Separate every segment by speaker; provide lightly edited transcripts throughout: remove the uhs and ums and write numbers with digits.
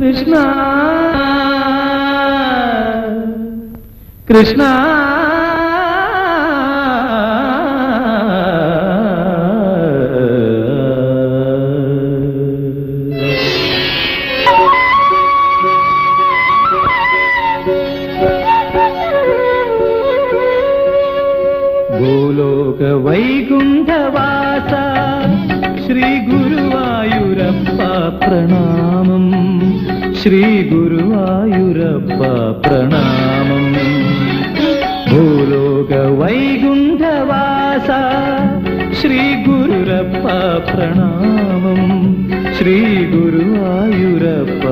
Speaker 1: കൃഷ്ണ കൃഷ്ണ ഭൂലോക വൈകുണ്ഠവാസ ശ്രീ ഗുരുവായൂരപ്പ പ്രണാമം ശ്രീ ഗുരുവായൂരപ്പ പ്രണാമം ഭൂലോക വൈകുണ്ഠവാസ ശ്രീ ഗുരുരപ്പ പ്രണാമം ശ്രീ ഗുരുവായൂരപ്പ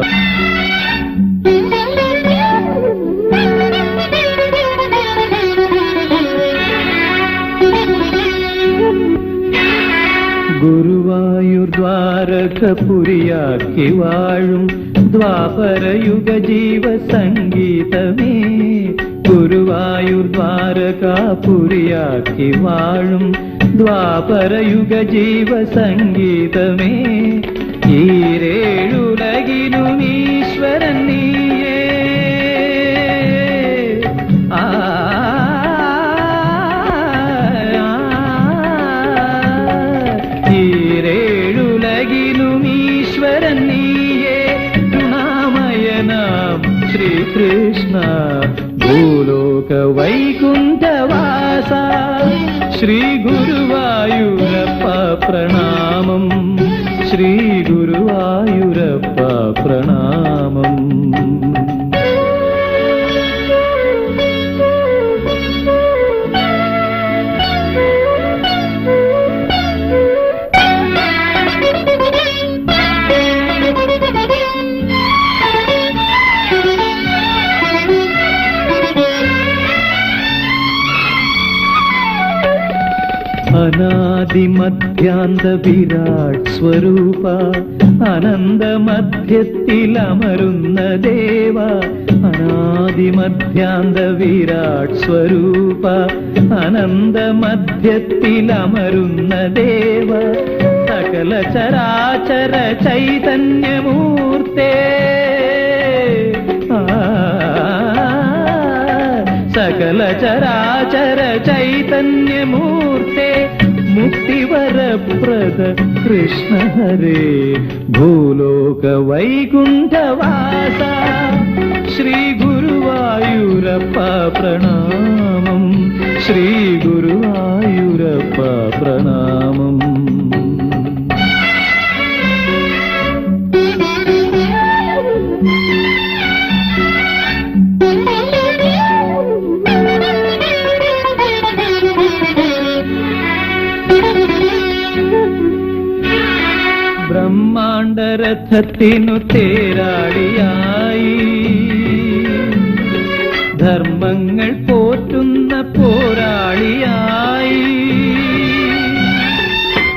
Speaker 1: ഗുരുവായൂർ ദ്വാരകപുരിയാക്കി വാഴും ദ്വാപരയുഗ ജീവ സംഗീതമേ ഗുരുവായൂർ ദ്വാരകാപുരിയാക്കി വാഴും ദ്വാപരയുഗ ജീവ സംഗീതമേ ഈരേഴുലകിനും ഈശ്വരൻ നീയേ ഈരേഴുലകിനും ഈശ്വരൻ നീയേ ഗുണാമയനാം ശ്രീകൃഷ്ണ ഭൂലോക വൈകുണ്ഠവാസ ശ്രീ ഗുരുവായൂരപ്പ പ്രണാമം ശ്രീ ഗുരുവായൂരപ്പ പ്രണാമം അനാദിമധ്യാന്ത വിരാട് സ്വരൂപ അനന്തമധ്യത്തിലമരുന്ന ദേവ അനാദിമധ്യാന്ത വിരാട് സ്വരൂപ അനന്തമധ്യത്തിലമരുന്ന ദേവ സകല ചരാചര ചൈതന്യമൂർത്തേ സകല ചരാചര ചൈതന്യമൂർത്തേ മുക്തിവരപ്രദ കൃഷ്ണ ഹരേ ഭൂലോക വൈകുണ്ഠവാസ ശ്രീ ഗുരുവായൂരപ്പ പ്രണാമം ശ്രീ ഗുരുവായൂരപ്പ പ്രണാമം ബ്രഹ്മാണ്ഡരഥത്തിനു തേരാളിയായി ധർമ്മങ്ങൾ പോറ്റുന്ന പോരാളിയായി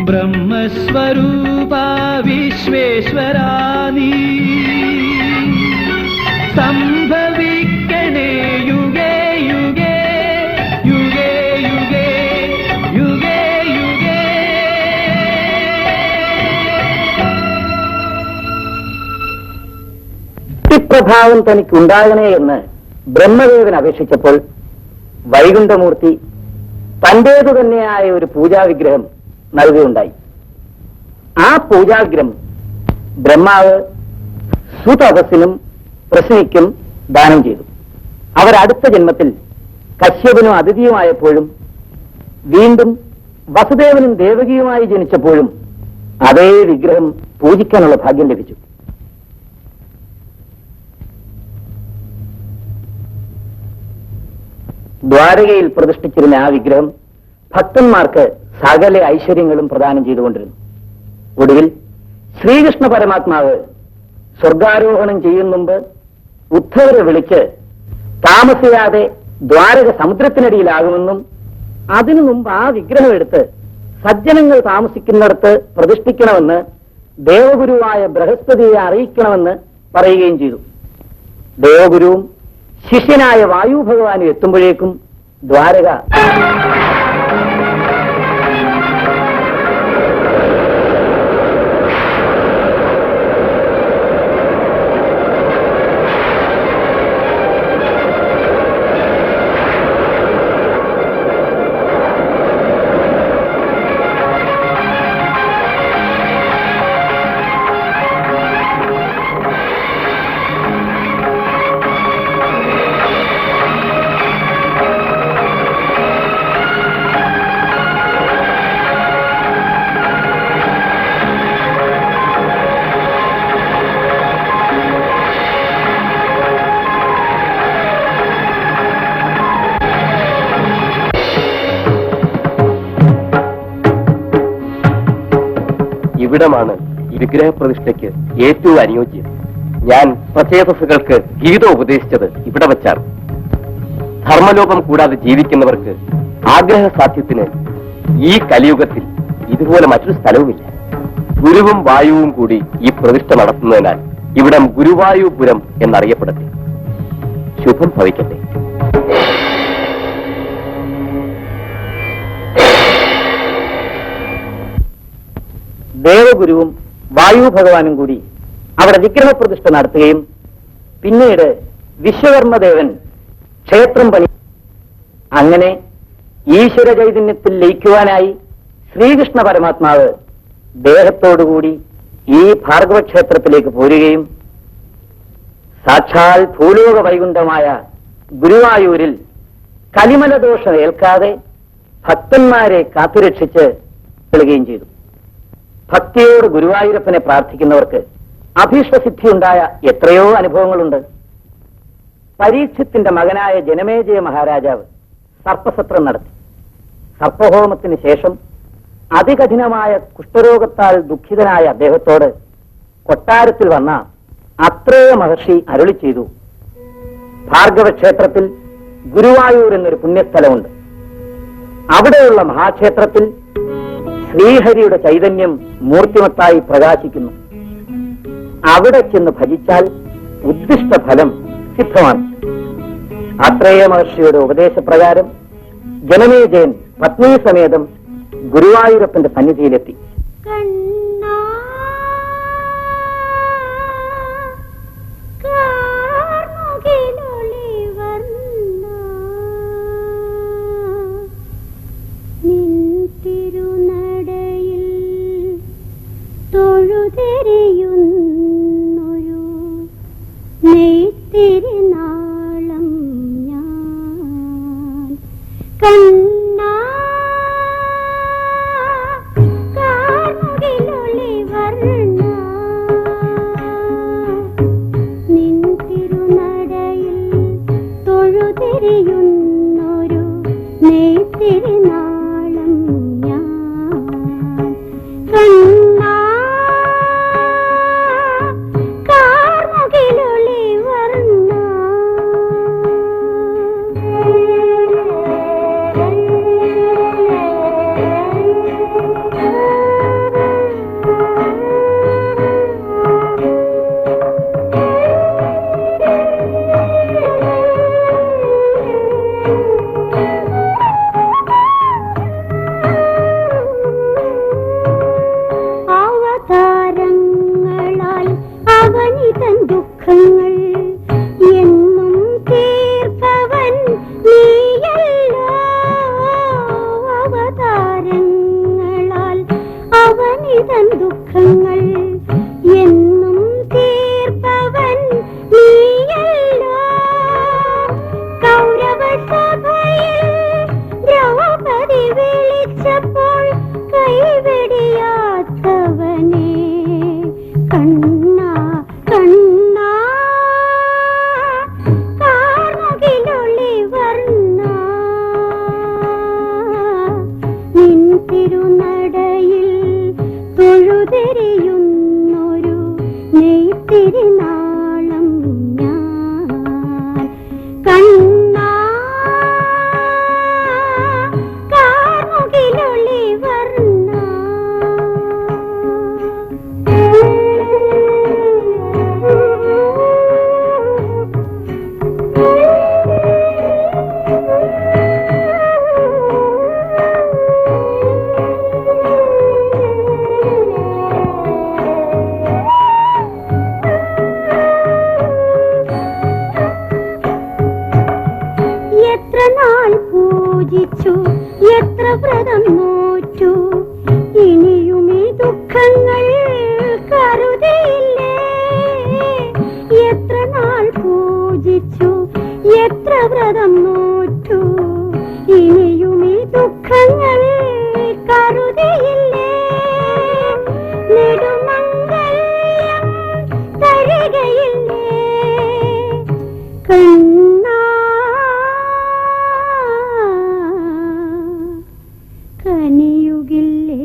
Speaker 1: ബ്രഹ്മസ്വരൂപ വിശ്വേശ്വരാ നീ സംഭവിക്കണേ യുഗേ യുഗേ യുഗേ യുഗേ യുഗേ യുഗേ
Speaker 2: പ്രഭാവം തനിക്കുണ്ടാകണേ എന്ന് ബ്രഹ്മദേവൻ അപേക്ഷിച്ചപ്പോൾ വൈകുണ്ഠമൂർത്തി തന്റേതു തന്നെയായ ഒരു പൂജാവിഗ്രഹം നൽകുകയുണ്ടായി. ആ പൂജാവിഗ്രഹം ബ്രഹ്മാവ് സുതപസ്സിനും പ്രശ്നിക്കും ദാനം ചെയ്തു. അവരടുത്ത ജന്മത്തിൽ കശ്യപനും അതിഥിയുമായപ്പോഴും വീണ്ടും വസുദേവനും ദേവകിയുമായി ജനിച്ചപ്പോഴും അതേ വിഗ്രഹം പൂജിക്കാനുള്ള ഭാഗ്യം ലഭിച്ചു. ദ്വാരകയിൽ പ്രതിഷ്ഠിച്ചിരുന്ന ആ വിഗ്രഹം ഭക്തന്മാർക്ക് സകല ഐശ്വര്യങ്ങളും പ്രദാനം ചെയ്തുകൊണ്ടിരുന്നു. ഒടുവിൽ ശ്രീകൃഷ്ണ പരമാത്മാവ് സ്വർഗാരോഹണം ചെയ്യും മുമ്പ് ഉദ്ധവരെ വിളിച്ച് താമസിയാതെ ദ്വാരക സമുദ്രത്തിനടിയിലാകുമെന്നും അതിനു മുമ്പ് ആ വിഗ്രഹം എടുത്ത് സജ്ജനങ്ങൾ താമസിക്കുന്നിടത്ത് പ്രതിഷ്ഠിക്കണമെന്ന് ദേവഗുരുവായ ബൃഹസ്പതിയെ അറിയിക്കണമെന്ന് പറയുകയും ചെയ്തു. ദേവഗുരുവും ശിഷ്യനായ വായു ഭഗവാനും എത്തുമ്പോഴേക്കും ദ്വാരക
Speaker 3: ഇവിടമാണ് ഈ വിഗ്രഹപ്രതിഷ്ഠയ്ക്ക് ഏറ്റവും അനുയോജ്യം. ഞാൻ പ്രചേതസ്സുകൾക്ക് ഗീത ഉപദേശിച്ചത് ഇവിടെ വച്ചാണ്. ധർമ്മലോകം കൂടാതെ ജീവിക്കുന്നവർക്ക് ആഗ്രഹസാധ്യത്തിന് ഈ കലിയുഗത്തിൽ ഇതുപോലെ മറ്റൊരു സ്ഥലവുമില്ല. ഗുരുവും വായുവും കൂടി ഈ പ്രതിഷ്ഠ നടത്തുന്നതിനാൽ ഇവിടം ഗുരുവായൂപുരം എന്നറിയപ്പെടട്ടെ. ശുഭം ഭവിക്കട്ടെ.
Speaker 2: ദേവഗുരുവും വായു ഭഗവാനും കൂടി അവിടെ വിഗ്രഹപ്രതിഷ്ഠ നടത്തുകയും പിന്നീട് വിശ്വകർമ്മദേവൻ ക്ഷേത്രം പണി. അങ്ങനെ ഈശ്വര ചൈതന്യത്തിൽ ലയിക്കുവാനായി ശ്രീകൃഷ്ണ പരമാത്മാവ് ദേഹത്തോടുകൂടി ഈ ഭാർഗവ ക്ഷേത്രത്തിലേക്ക് പോരുകയും സാക്ഷാൽ ഭൂലോക വൈകുണ്ഠമായ ഗുരുവായൂരിൽ കലിമലദോഷം ഏൽക്കാതെ ഭക്തന്മാരെ കാത്തുരക്ഷിച്ച് ളുകയും ചെയ്തു. ഭക്തിയോട് ഗുരുവായൂരപ്പനെ പ്രാർത്ഥിക്കുന്നവർക്ക് അഭീഷ്ടസിദ്ധിയുണ്ടായ എത്രയോ അനുഭവങ്ങളുണ്ട്. പരീക്ഷത്തിന്റെ മകനായ ജനമേജയ മഹാരാജാവ് സർപ്പസത്രം നടത്തി. സർപ്പഹോമത്തിന് ശേഷം അതികഠിനമായ കുഷ്ഠരോഗത്താൽ ദുഃഖിതനായ അദ്ദേഹത്തോട് കൊട്ടാരത്തിൽ വന്ന അത്രേയ മഹർഷി അരുളി ചെയ്തു, ഭാർഗവ ക്ഷേത്രത്തിൽ ഗുരുവായൂർ എന്നൊരു പുണ്യസ്ഥലമുണ്ട്. അവിടെയുള്ള മഹാക്ഷേത്രത്തിൽ ശ്രീഹരിയുടെ ചൈതന്യം മൂർത്തിമത്തായി പ്രകാശിക്കുന്നു. അവിടെ ചെന്ന് ഭജിച്ചാൽ ഉദ്ദിഷ്ട ഫലം സിദ്ധമാണ്. ആത്രേയ മഹർഷിയുടെ ഉപദേശപ്രകാരം ജനമേജയൻ പത്നീസമേതം ഗുരുവായൂരപ്പന്റെ സന്നിധിയിലെത്തി.
Speaker 4: തൊഴുതെരിയുന്നൊരു നെയ്ത്തിരിനാളം ഞാൻ കണ്ണാ കാർമുകിലൊളി വർണ്ണ നിൻ തിരുനടയിൽ തൊഴുതെരിയുന്നൊരു നെയ്ത്തിരിനാളം ഞാൻ കണ്ണാ കനിയുകില്ലേ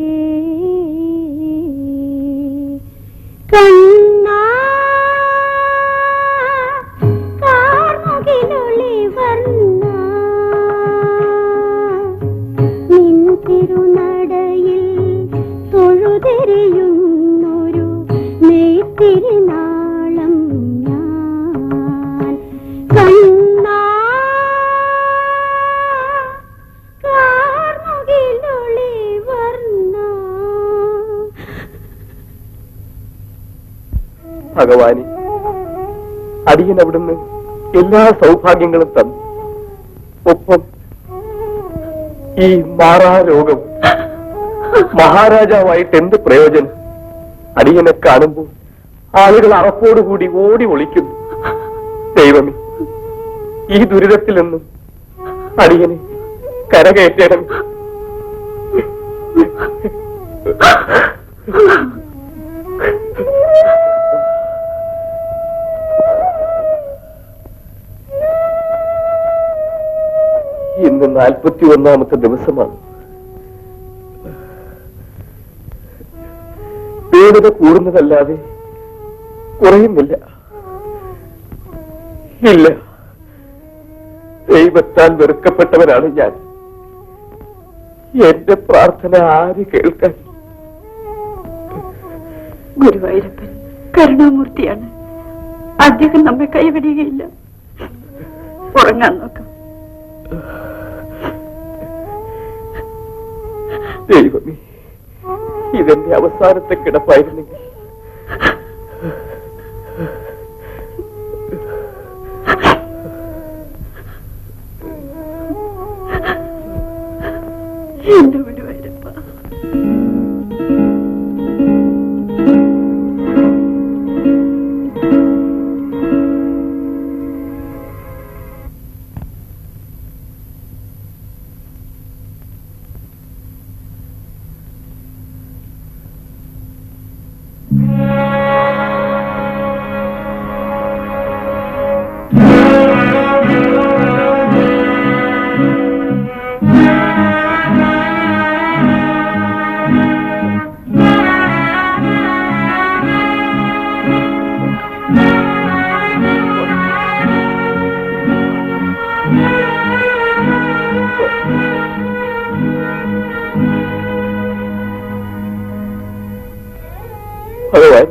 Speaker 3: ഭഗവാനെ, അടിയൻ അവിടുന്ന് എല്ലാ സൗഭാഗ്യങ്ങളും തന്നു. ഒപ്പം ഈ മാറാരോഗം. മഹാരാജാവായിട്ട് എന്ത് പ്രയോജനം? അടിയനെ കാണുമ്പോൾ ആളുകൾ അറപ്പോടുകൂടി ഓടി ഒളിക്കുന്നു. ദൈവമേ, ഈ ദുരിതത്തിൽ നിന്നും അടിയനെ കരകയറ്റണം. ഇന്ന് 41ാമത്തെ ദിവസമാണ്. വേദന കൂടുന്നതല്ലാതെ കുറയുന്നില്ല. ഇല്ല, ദൈവത്താൽ വെറുക്കപ്പെട്ടവനാണ് ഞാൻ. എന്റെ പ്രാർത്ഥന ആര് കേൾക്കാൻ?
Speaker 5: ഗുരുവായൂരപ്പൻ കരുണാമൂർത്തിയാണ്. അദ്ദേഹം നമ്മെ കൈവിടുകയില്ല. ഉറങ്ങാൻ നോക്കാം.
Speaker 3: ദൈവമേ, ഇതെന്റെ അവസാനത്തെ കിടപ്പായിരുന്നെങ്കിൽ.
Speaker 5: എന്റെ ഗുരുവായൂരപ്പ,
Speaker 3: ഭഗവാൻ,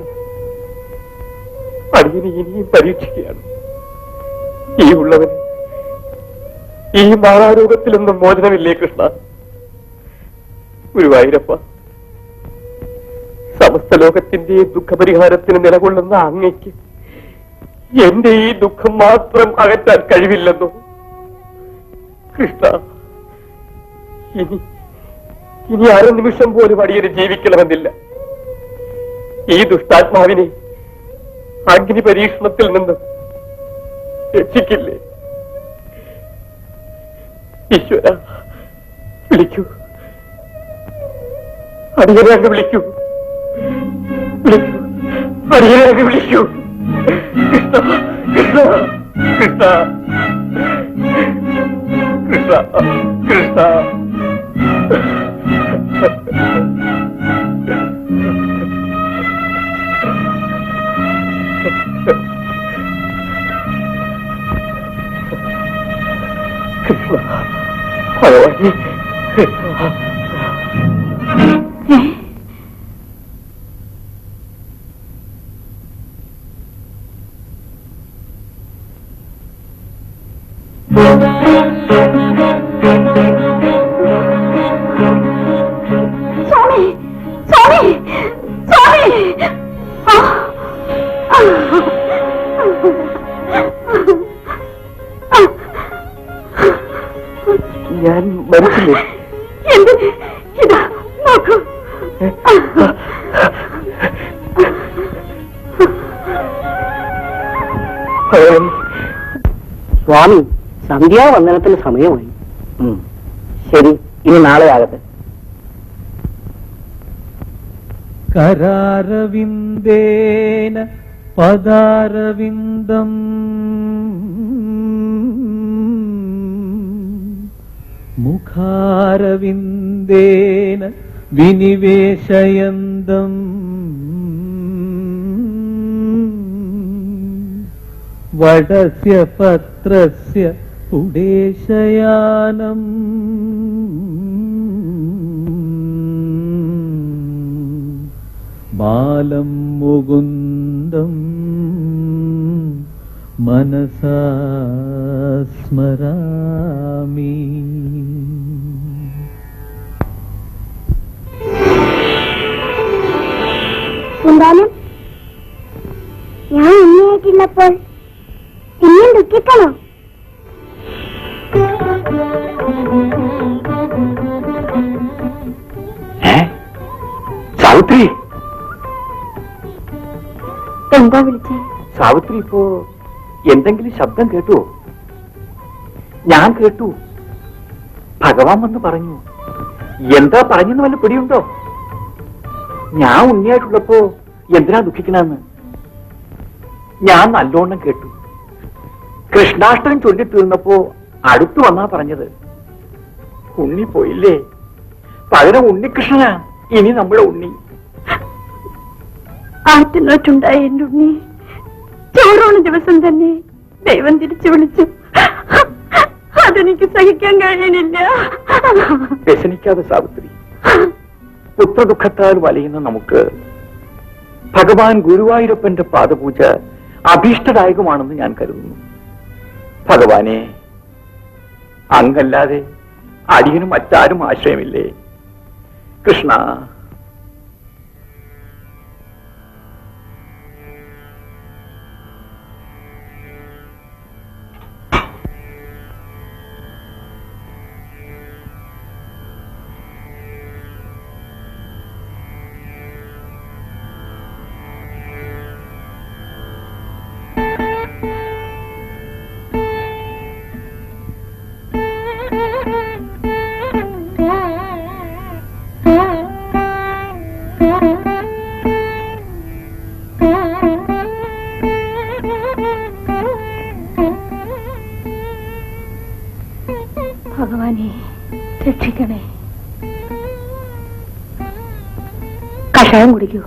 Speaker 3: അടിയനെ ഇനിയും പരീക്ഷിക്കുകയാണ്. ഈ ഉള്ളവന് ഈ മാറാരോഗത്തിൽ നിന്നും മോചനമില്ലേ കൃഷ്ണ? ഗുരുവായൂരപ്പ, സമസ്ത ലോകത്തിന്റെ ദുഃഖപരിഹാരത്തിന് നിലകൊള്ളുന്ന അങ്ങയ്ക്ക് എന്റെ ഈ ദുഃഖം മാത്രം അകറ്റാൻ കഴിവില്ലെന്നോ? കൃഷ്ണ, ഇനി അര നിമിഷം പോലും അടിയന് ജീവിക്കണമെന്നില്ല. ഈ ദുഷ്ടാത്മാവിനെ അഗ്നി പരീക്ഷണത്തിൽ നിന്ന് രക്ഷിക്കില്ലേ? ഈശ്വര, വിളിക്കൂ, അടിയനെ അങ്ങ് വിളിക്കൂ, വിളിക്കൂ, അടിയനെ അങ്ങ് വിളിക്കൂ. കൃഷ്ണ, കൃഷ്ണ, കൃഷ്ണ, കൃഷ്ണ, കൃഷ്ണ. ഭഗവാനെ,
Speaker 5: സ്വാമി, സ്വാമി, സ്വാമി.
Speaker 3: ഞാൻ മരിച്ചില്ലേ?
Speaker 5: എന്തിന്? ഇതാ നോക്കൂ.
Speaker 2: സ്വാമി, സന്ധ്യാവന്ദനത്തിന് സമയമായി. ശരി, ഇനി നാളെ ആകട്ടെ.
Speaker 1: കരാരവിന്ദേന പദാരവിന്ദം മുഖാരവിന്ദേന വിനിവേശയന്തം വടസ്യ പത്രസ്യ ഉടേശയാനം ബാലം മുകുന്ദം മനസാ സ്മരാമി.
Speaker 4: എന്തായാലും ഞാൻ ഉണ്ണിയായിട്ടുള്ളപ്പോൾ ഇനിയും ദുഃഖിക്കണോ?
Speaker 3: സാവിത്രി,
Speaker 4: എന്താ വിളിച്ചേ?
Speaker 3: സാവിത്രി ഇപ്പോ എന്തെങ്കിലും ശബ്ദം കേട്ടുവോ? ഞാൻ കേട്ടു. ഭഗവാൻ വന്ന് പറഞ്ഞു. എന്താ പറഞ്ഞെന്ന് വല്ല പിടിയുണ്ടോ? ഞാൻ ഉണ്ണിയായിട്ടുള്ളപ്പോ എന്തിനാ ദുഃഖിക്കണെന്ന് ഞാൻ നല്ലോണം കേട്ടു. കൃഷ്ണാഷ്ടകം ചൊല്ലിത്തീർന്നപ്പോ അടുത്തു വന്നാ പറഞ്ഞത്, ഉണ്ണി പോയില്ലേ, പകരം ഉണ്ണികൃഷ്ണനാ ഇനി നമ്മുടെ ഉണ്ണി.
Speaker 5: ആറ്റുനോറ്റുണ്ടായ എന്റെ ഉണ്ണി ചോറോണ ദിവസം തന്നെ ദൈവം തിരിച്ചു വിളിച്ചു. അതെനിക്ക് സഹിക്കാൻ കഴിയണില്ല.
Speaker 3: വ്യസനിക്കാതെ സാവിത്രി. പുത്രദുഃഖത്താൽ വലയുന്ന നമുക്ക് ഭഗവാൻ ഗുരുവായൂരപ്പന്റെ പാദപൂജ അഭീഷ്ടദായകമാണെന്ന് ഞാൻ കരുതുന്നു. ഭഗവാനെ, അങ്ങല്ലാതെ അടിയന് മറ്റാരും ആശ്രയമില്ലേ? കൃഷ്ണ,
Speaker 5: ഭഗവാനെ രക്ഷിക്കണേ. കഷായം കുടിക്കൂ.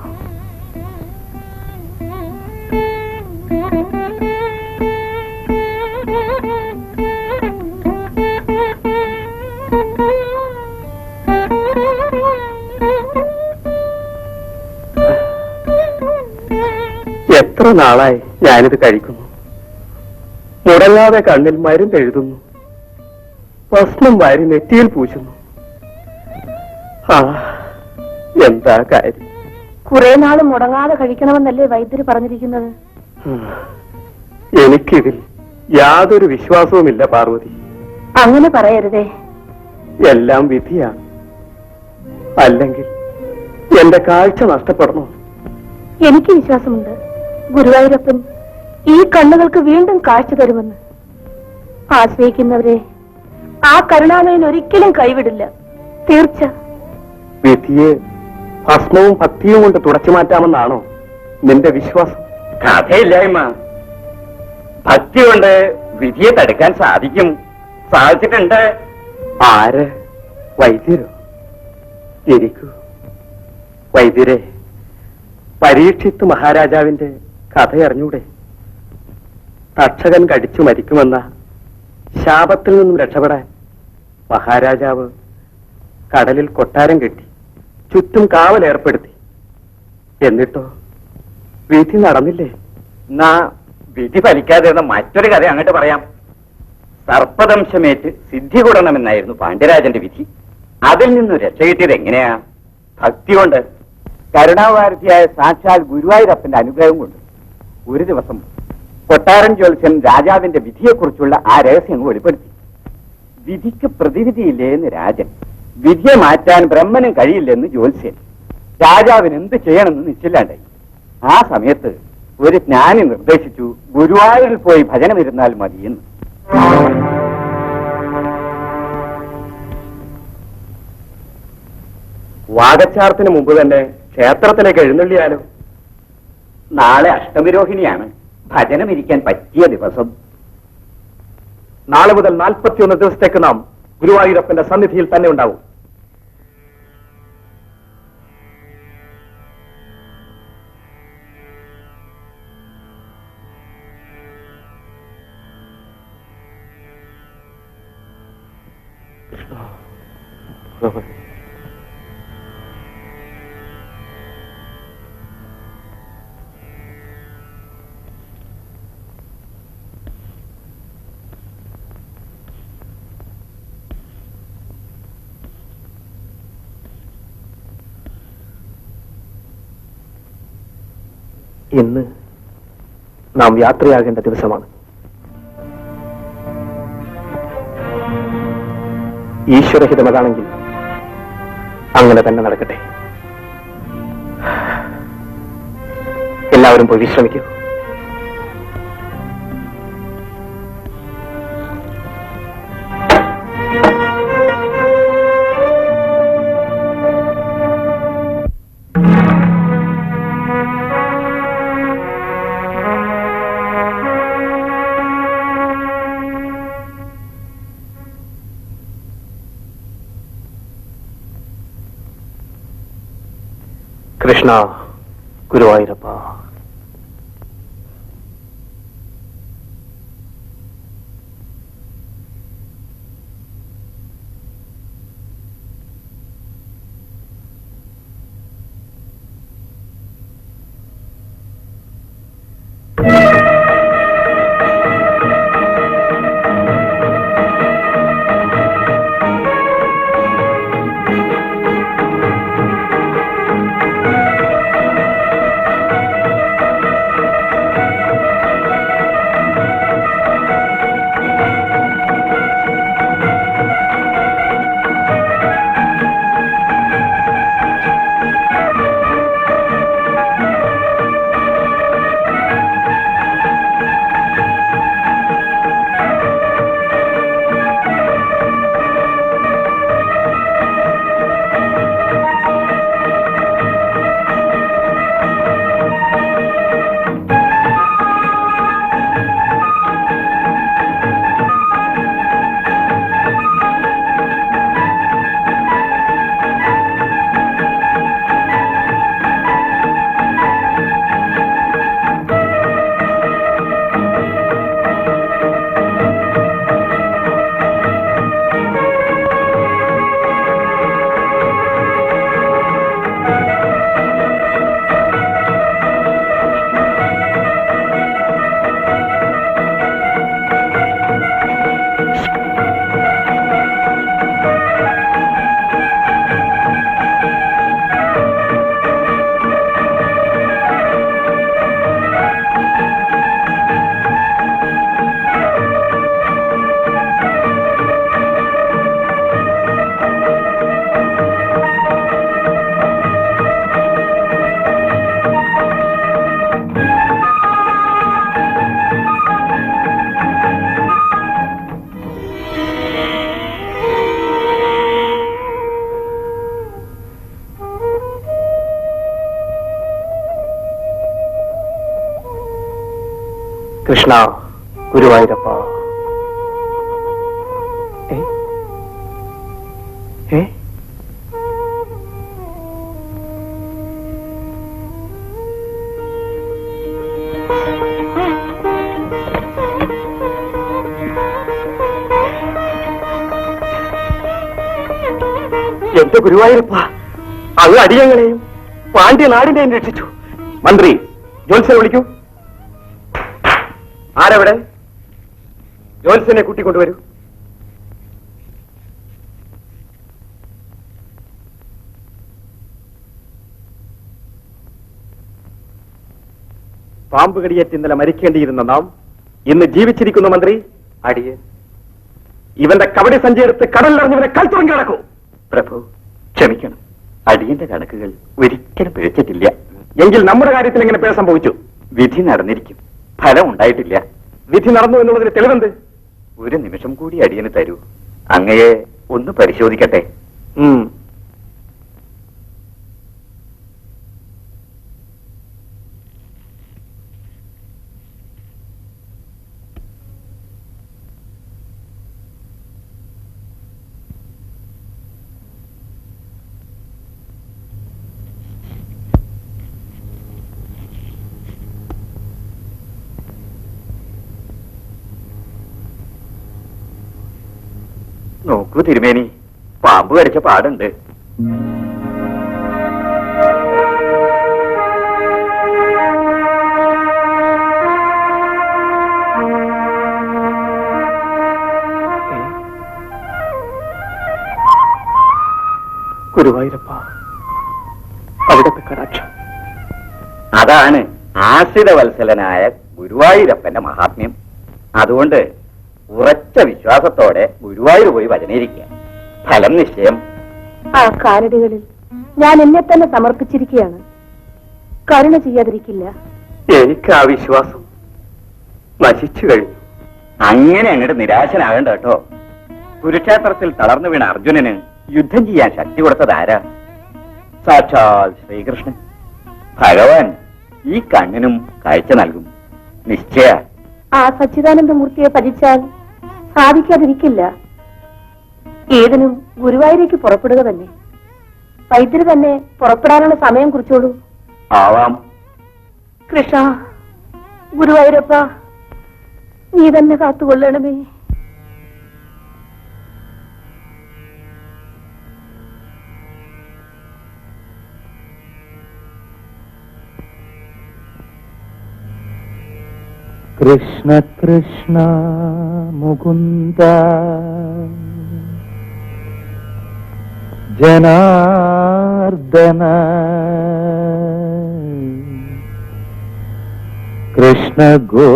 Speaker 3: എത്ര നാളായി ഞാനിത് കഴിക്കുന്നു. മുടങ്ങാതെ കണ്ണിൽ മരുന്നെഴുതുന്നു, ഭസ്മം വാരി നെറ്റിയിൽ പൂശുന്നു. ആ, എന്താ കാര്യം?
Speaker 5: കുറെ നാള് മുടങ്ങാതെ കഴിക്കണമെന്നല്ലേ വൈദ്യര് പറഞ്ഞിരിക്കുന്നത്?
Speaker 3: എനിക്കിതിൽ യാതൊരു വിശ്വാസവുമില്ല പാർവതി.
Speaker 5: അങ്ങനെ പറയരുതേ.
Speaker 3: എല്ലാം വിധിയാണ്. അല്ലെങ്കിൽ എന്റെ കാഴ്ച നഷ്ടപ്പെടണോ?
Speaker 5: എനിക്ക് വിശ്വാസമുണ്ട്, ഗുരുവായൂരപ്പൻ ഈ കണ്ണുകൾക്ക് വീണ്ടും കാഴ്ച തരുമെന്ന്. ആശ്രയിക്കുന്നവരെ ആ കരുണാമയൻ ഒരിക്കലും കൈവിടില്ല, തീർച്ച.
Speaker 3: വിധിയെ ഭസ്മവും ഭക്തിയും കൊണ്ട് തുടച്ചു മാറ്റാമെന്നാണോ നിന്റെ വിശ്വാസം?
Speaker 6: കഥയില്ലായ്മ. ഭക്തി കൊണ്ട് വിധിയെ തടുക്കാൻ സാധിക്കും, സാധിച്ചിട്ടുണ്ട്.
Speaker 3: ആര്? വൈദ്യരോ? ഇരിക്കൂ. വൈദ്യരെ, പരീക്ഷിത്ത് മഹാരാജാവിന്റെ കഥയറിഞ്ഞൂടെ? തക്ഷകൻ കടിച്ചു മരിക്കുമെന്ന ശാപത്തിൽ നിന്നും രക്ഷപ്പെടാൻ മഹാരാജാവ് കടലിൽ കൊട്ടാരം കെട്ടി ചുറ്റും കാവലേർപ്പെടുത്തി. എന്നിട്ടോ വിധി നടന്നില്ലേ?
Speaker 6: എന്നാ വിധി ഫലിക്കാതിരുന്ന മറ്റൊരു കഥ അങ്ങോട്ട് പറയാം. സർപ്പദംശമേറ്റ് സിദ്ധി കൂടണമെന്നായിരുന്നു പാണ്ഡ്യരാജന്റെ വിധി. അതിൽ നിന്നു രക്ഷ കിട്ടിയത് എങ്ങനെയാ? ഭക്തി കൊണ്ട്. കരുണാവാരധിയായ സാക്ഷാൽ ഗുരുവായൂരപ്പന്റെ അനുഗ്രഹം കൊണ്ട്. ഒരു ദിവസം കൊട്ടാരൻ ജ്യോത്സ്യൻ രാജാവിന്റെ വിധിയെക്കുറിച്ചുള്ള ആ രഹസ്യം വെളിപ്പെടുത്തി. വിധിക്ക് പ്രതിവിധിയില്ലേ എന്ന് രാജൻ, വിധിയെ മാറ്റാൻ ബ്രഹ്മനും കഴിയില്ലെന്ന് ജ്യോത്സ്യൻ. രാജാവിന് എന്ത് ചെയ്യണമെന്ന് നിശ്ചയില്ലാണ്ടായി. ആ സമയത്ത് ഒരു ജ്ഞാനി നിർദ്ദേശിച്ചു, ഗുരുവായൂരിൽ പോയി ഭജനമിരുന്നാൽ മതിയെന്ന്.
Speaker 3: വാഗച്ചാർത്തിന് മുമ്പ് തന്നെ ക്ഷേത്രത്തിലേക്ക് എഴുന്നള്ളിയാലോ?
Speaker 6: നാളെ അഷ്ടമിരോഹിണിയാണ്, ഭജനമിരിക്കാൻ പറ്റിയ ദിവസം.
Speaker 3: നാളെ മുതൽ 41 ദിവസത്തേക്ക് നാം ഗുരുവായൂരപ്പന്റെ സന്നിധിയിൽ തന്നെ ഉണ്ടാവും. ഇന്ന് നാം യാത്രയാകേണ്ട ദിവസമാണ്. ഈശ്വരഹിതമതാണെങ്കിൽ അങ്ങനെ തന്നെ നടക്കട്ടെ. എല്ലാവരും പോയി വിശ്രമിക്കൂ. കൃഷ്ണ ഗുരുവായൂരപ്പ. കൃഷ്ണ ഗുരുവായൂരപ്പ. എന്റെ ഗുരുവായൂരപ്പ, അങ്ങ് അടിയങ്ങളെയും പാണ്ഡ്യ നാടിനെയും രക്ഷിച്ചു. മന്ത്രി ജോത്സ്യനെ വിളിക്കൂ. ആരവിടെ? ജോത്സ്യനെ കൂട്ടിക്കൊണ്ടുവരൂ. പാമ്പ് കടിയേറ്റ് ഇന്നലെ മരിക്കേണ്ടിയിരുന്ന നാം ഇന്ന് ജീവിച്ചിരിക്കുന്നു. മന്ത്രി അടിയൻ ഇവന്റെ കബഡി സഞ്ചിയെടുത്ത് കടലിലറിഞ്ഞവനെ കൽത്തുറങ്ങി കിടക്കൂ.
Speaker 6: പ്രഭു ക്ഷമിക്കണം, അടിയന്റെ കണക്കുകൾ ഒരിക്കലും പിഴച്ചിട്ടില്ല.
Speaker 3: എങ്കിൽ നമ്മുടെ കാര്യത്തിൽ എങ്ങനെ പിഴ സംഭവിച്ചു?
Speaker 6: വിധി നടന്നിരിക്കും, ഫലം ഉണ്ടായിട്ടില്ല.
Speaker 3: വിധി നടന്നു എന്നുള്ളതിന് തെളിവെന്ത്?
Speaker 6: ഒരു നിമിഷം കൂടി അടിയന് തരൂ, അങ്ങയെ ഒന്ന് പരിശോധിക്കട്ടെ. നോക്കൂ തിരുമേനി, പാമ്പ് കടിച്ച പാടുണ്ട്.
Speaker 3: ഗുരുവായൂരപ്പ, അവിടുത്തെ കടാക്ഷം.
Speaker 6: അതാണ് ആശ്രിത വത്സലനായ ഗുരുവായൂരപ്പന്റെ മഹാത്മ്യം. അതുകൊണ്ട് ഉറച്ച വിശ്വാസത്തോടെ ഗുരുവായൂർ പോയി വചനയിരിക്കുക. ഫലം നിശ്ചയം.
Speaker 5: ആ കാലടികളിൽ ഞാൻ എന്നെ തന്നെ സമർപ്പിച്ചിരിക്കുകയാണ്. കരുണ ചെയ്യാതിരിക്കില്ല.
Speaker 3: എനിക്ക് ആ വിശ്വാസം നശിച്ചു കഴിഞ്ഞു.
Speaker 6: അങ്ങനെ അങ്ങോട്ട് നിരാശനാകണ്ട കേട്ടോ. കുരുക്ഷേത്രത്തിൽ തളർന്നു വീണ അർജുനന് യുദ്ധം ചെയ്യാൻ ശക്തി കൊടുത്തത് ആരാ? സാക്ഷാൽ ശ്രീകൃഷ്ണൻ. ഭഗവാൻ ഈ കണ്ണിനും കാഴ്ച നൽകും. നിശ്ചയ.
Speaker 5: ആ സച്ചിദാനന്ദമൂർത്തിയെ ഭജിച്ചാൽ സാധിക്കാതിരിക്കില്ല. ഏതിനും ഗുരുവായൂരേക്ക് പുറപ്പെടുക തന്നെ. വൈദ്യര് തന്നെ പുറപ്പെടാനുള്ള സമയം കുറിച്ചോളൂ.
Speaker 6: ആവാം.
Speaker 5: കൃഷ്ണ, ഗുരുവായൂരപ്പ, നീ തന്നെ കാത്തുകൊള്ളണമേ.
Speaker 1: കൃഷ്ണ കൃഷ്ണ മുകുന്ദ ജനാർദ്ദന കൃഷ്ണ ഗോവിന്ദ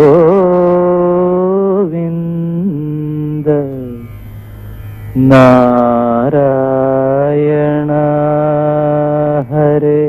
Speaker 1: നാരായണ ഹരേ.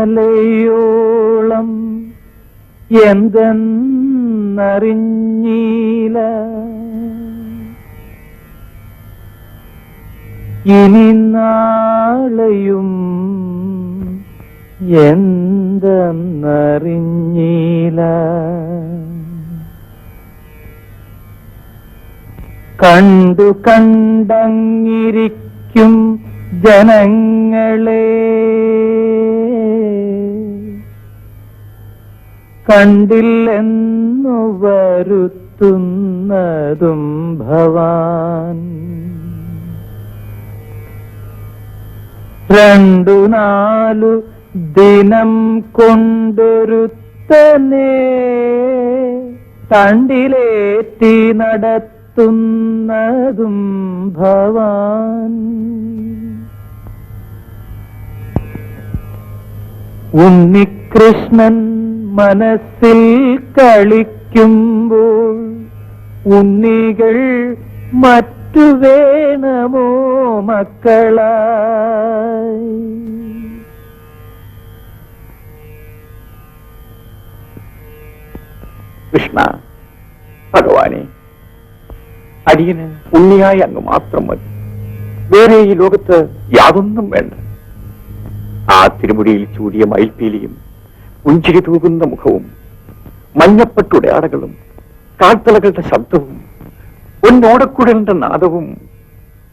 Speaker 1: ഇന്നലെയോളം എന്തെന്നറിഞ്ഞീല, ഇനി നാളെയും എന്തെന്നറിഞ്ഞീല. കണ്ടു കണ്ടങ്ങിരിക്കും ജനങ്ങളെ, കണ്ടില്ലെന്നു വരുത്തുന്നതും ഭവാൻ. 2-4 ദിനം കൊണ്ടൊരുത്തനെ തണ്ടിലേറ്റി നടത്തുന്നതും ഭവാൻ. ഉണ്ണികൃഷ്ണൻ മനസ്സിൽ കളിക്കുമ്പോൾ ഉണ്ണികൾ മറ്റു വേണമോ മക്കളായി?
Speaker 3: കൃഷ്ണ ഭഗവാനെ, അടിയന് ഉണ്ണിയായി അങ്ങ് മാത്രം മതി. വേറെ ഈ ലോകത്ത് യാതൊന്നും വേണ്ട. ആ തിരുമുടിയിൽ ചൂടിയ മയിൽപ്പീലിയും പുഞ്ചിരി തൂകുന്ന മുഖവും മഞ്ഞപ്പട്ടുടയാടകളും കാൽത്തലകളുടെ ശബ്ദവും ഒന്നോടക്കുടലിന്റെ നാദവും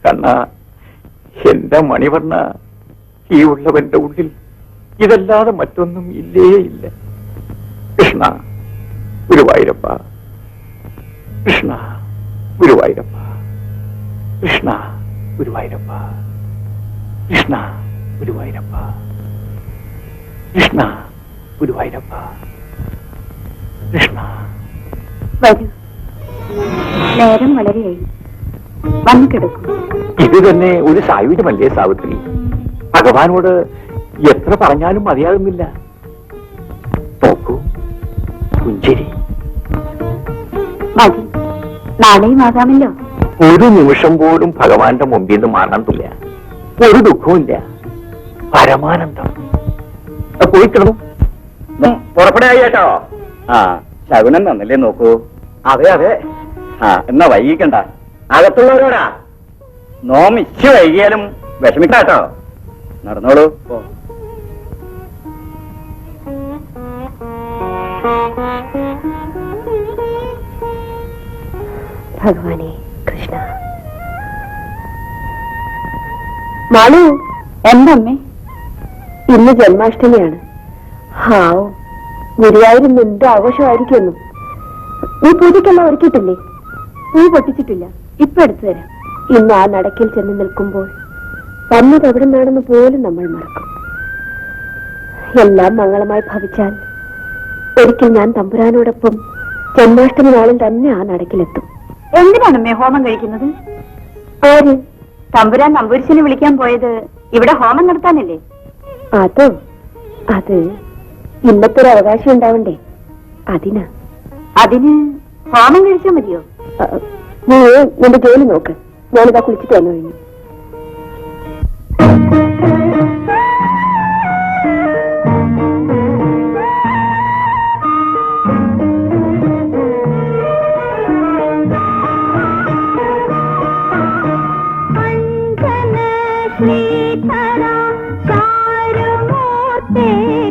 Speaker 3: കണ്ണ, എന്റെ മണിവർണ്ണ, ഈ ഉള്ളവന്റെ ഉള്ളിൽ ഇതല്ലാതെ മറ്റൊന്നും ഇല്ലേ ഇല്ല. കൃഷ്ണ ഗുരുവായൂരപ്പ, കൃഷ്ണ ഗുരുവായൂരപ്പ, കൃഷ്ണ ഗുരുവായൂരപ്പ, കൃഷ്ണ ഗുരുവായൂരപ്പ, കൃഷ്ണ ഗുരുവായൂരപ്പ, കൃഷ്ണ.
Speaker 4: വരൂ, നേരം വളരെയായി, വന്നു കിടക്കും.
Speaker 3: ഇത് തന്നെ ഒരു സായുജ്യമല്ലേ സാവിത്രി? ഭഗവാനോട് എത്ര പറഞ്ഞാലും മതിയാകുന്നില്ല. നോക്കൂ, പുഞ്ചിരി.
Speaker 4: മതി, നാളെയും ആകാമല്ലോ.
Speaker 3: ഒരു നിമിഷം പോലും ഭഗവാന്റെ മുമ്പിൽ നിന്ന് മാറണ്ടില്ല. ഒരു ദുഃഖവുമില്ല, പരമാനന്ദം. പോയി കിടന്നു.
Speaker 6: പുറപ്പെടായി കേട്ടോ. ആ, ശകുനൻ വന്നില്ലേ നോക്കൂ. അതെ അതെ. ആ, എന്നാ വൈകിക്കണ്ട. അകത്തുള്ളവരോടാ നോമിച്ച് വൈകിയാലും വിഷമിക്കാട്ടോ. നടന്നോളൂ.
Speaker 5: ഭഗവാനെ കൃഷ്ണ. മാളു,
Speaker 4: എന്തമ്മേ?
Speaker 5: ഇന്ന് ജന്മാഷ്ടമിയാണ്. ഹാവ്, ഗുരുവായൂരിൽ എന്ത് ആഘോഷമായിരിക്കുന്നു. നീ പൂജയ്ക്കെല്ലാം ഒരുക്കിയിട്ടില്ലേ?
Speaker 4: പൂ പൊട്ടിച്ചിട്ടില്ല, ഇപ്പൊ എടുത്തു തരാം.
Speaker 5: ഇന്ന് ആ നടക്കിൽ ചെന്ന് നിൽക്കുമ്പോൾ വന്നത് എവിടെ നിന്നാണെന്ന് പോലും നമ്മൾ മറക്കും. എല്ലാം മംഗളമായി ഭവിച്ചാൽ ഒരിക്കൽ ഞാൻ തമ്പുരാനോടൊപ്പം ജന്മാഷ്ടമി നാളിൽ തന്നെ ആ നടക്കിലെത്തും.
Speaker 4: എന്തിനാണമ്മേ ഹോമം കഴിക്കുന്നത്?
Speaker 5: ആര്?
Speaker 4: തമ്പുരാൻ നമ്പൂരിശനെ വിളിക്കാൻ പോയത് ഇവിടെ ഹോമം നടത്താനല്ലേ?
Speaker 5: അത് ഇന്നത്തെ ഒരു അവകാശം ഉണ്ടാവണ്ടേ, അതിനാ.
Speaker 4: അതിന് ഹോമം കഴിച്ചാൽ മതിയോ?
Speaker 5: നീ നിന്റെ ജോലി നോക്ക്, ഞാനിതാ കുളിച്ചിട്ട് വന്നു കഴിഞ്ഞു.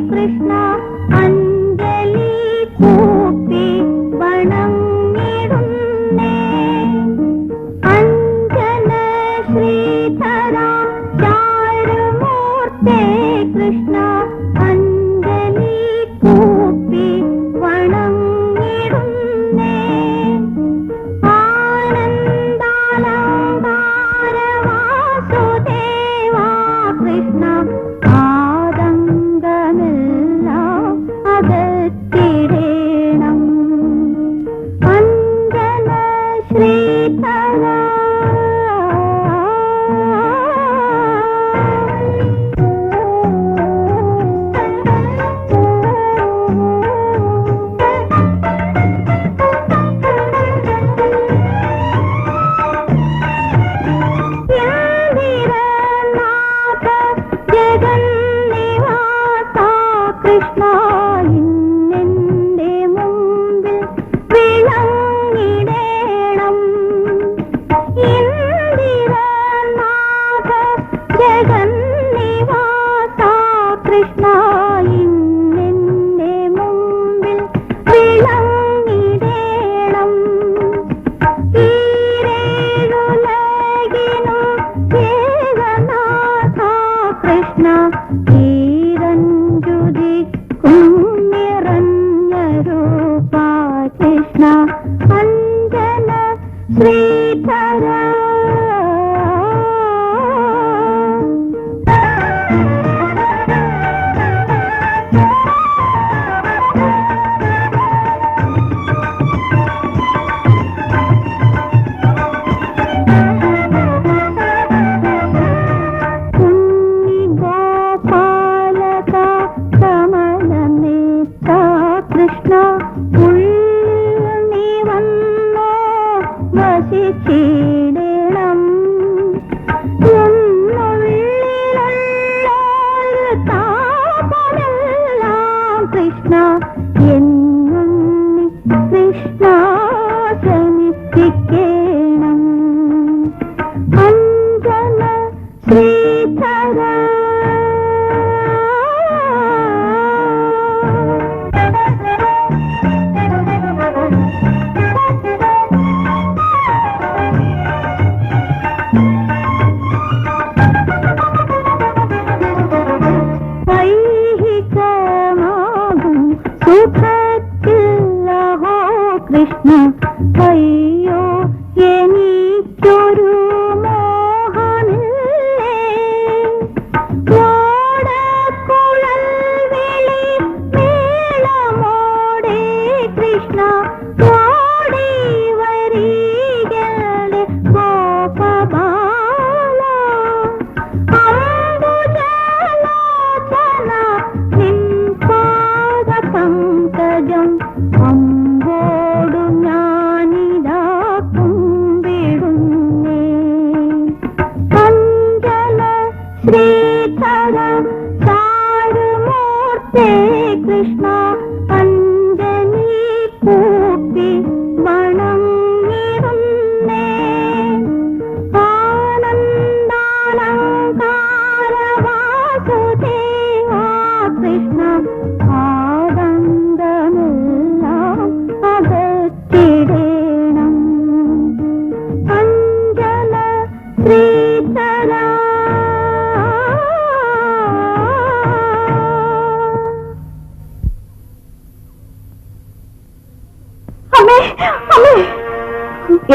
Speaker 4: കൃഷ്ണ അഞ്ജലി കൂപ്പി വണങ്ങിടുന്നേ. അഞ്ജന ശ്രീധര ചാരുമൂർത്തേ കൃഷ്ണ അഞ്ജലി കൂപ്പി വണങ്ങിടുന്നേ. ആനന്ദാലങ്കാര വാസുദേവാ കൃഷ്ണ
Speaker 5: വാസുദേവാ കൃഷ്ണ ആനന്ദമില്ല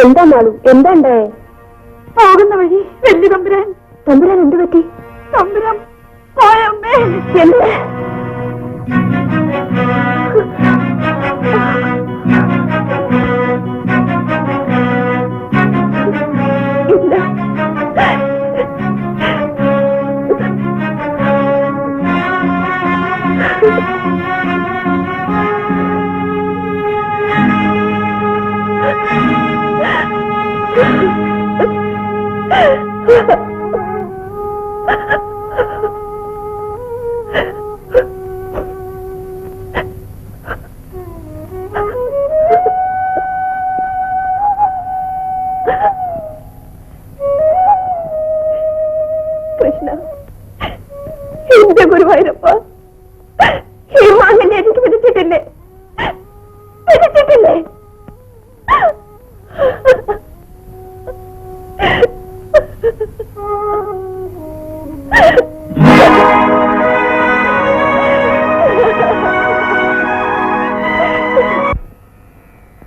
Speaker 5: എന്താ മാളു, എന്താണ്ടേ?
Speaker 4: പോകുന്ന വഴി വലിയ തമ്പുരാൻ.
Speaker 5: തമ്പുരാൻ എന്ത് പറ്റി?
Speaker 4: തമ്പുരാൻ പോയമ്മേ.
Speaker 5: എന്ത്? ഇല്ല. കൃഷ്ണ, എന്റെ ഗുരുവായൂരപ്പ, ഈ മാങ്ങനെ എനിക്ക് വിധിച്ചിട്ടില്ലേ? വിധിച്ചിട്ടില്ലേ?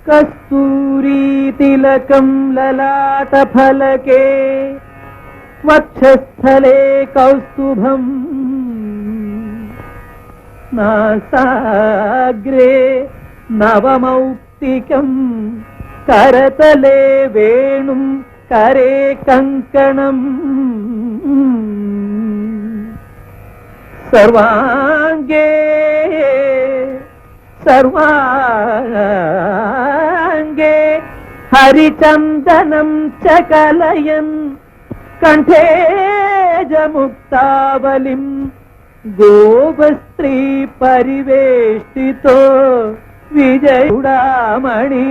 Speaker 1: കസ്തൂരി തിലകം ലലാടഫലകേ വക്ഷസ്ഥലേ കൗസ്തുഭം നാസാഗ്രേ നവമൗക്തികം കരതലേ വേണും കരേ കങ്കണം സർവാംഗേ സർവാംഗേ ഹരിചന്ദനം ചകലയൻ കണ്ഠേ മുക്താവലിം ഗോപസ്ത്രീ പരിവേഷ്ടിതോ വിജയുടാമണി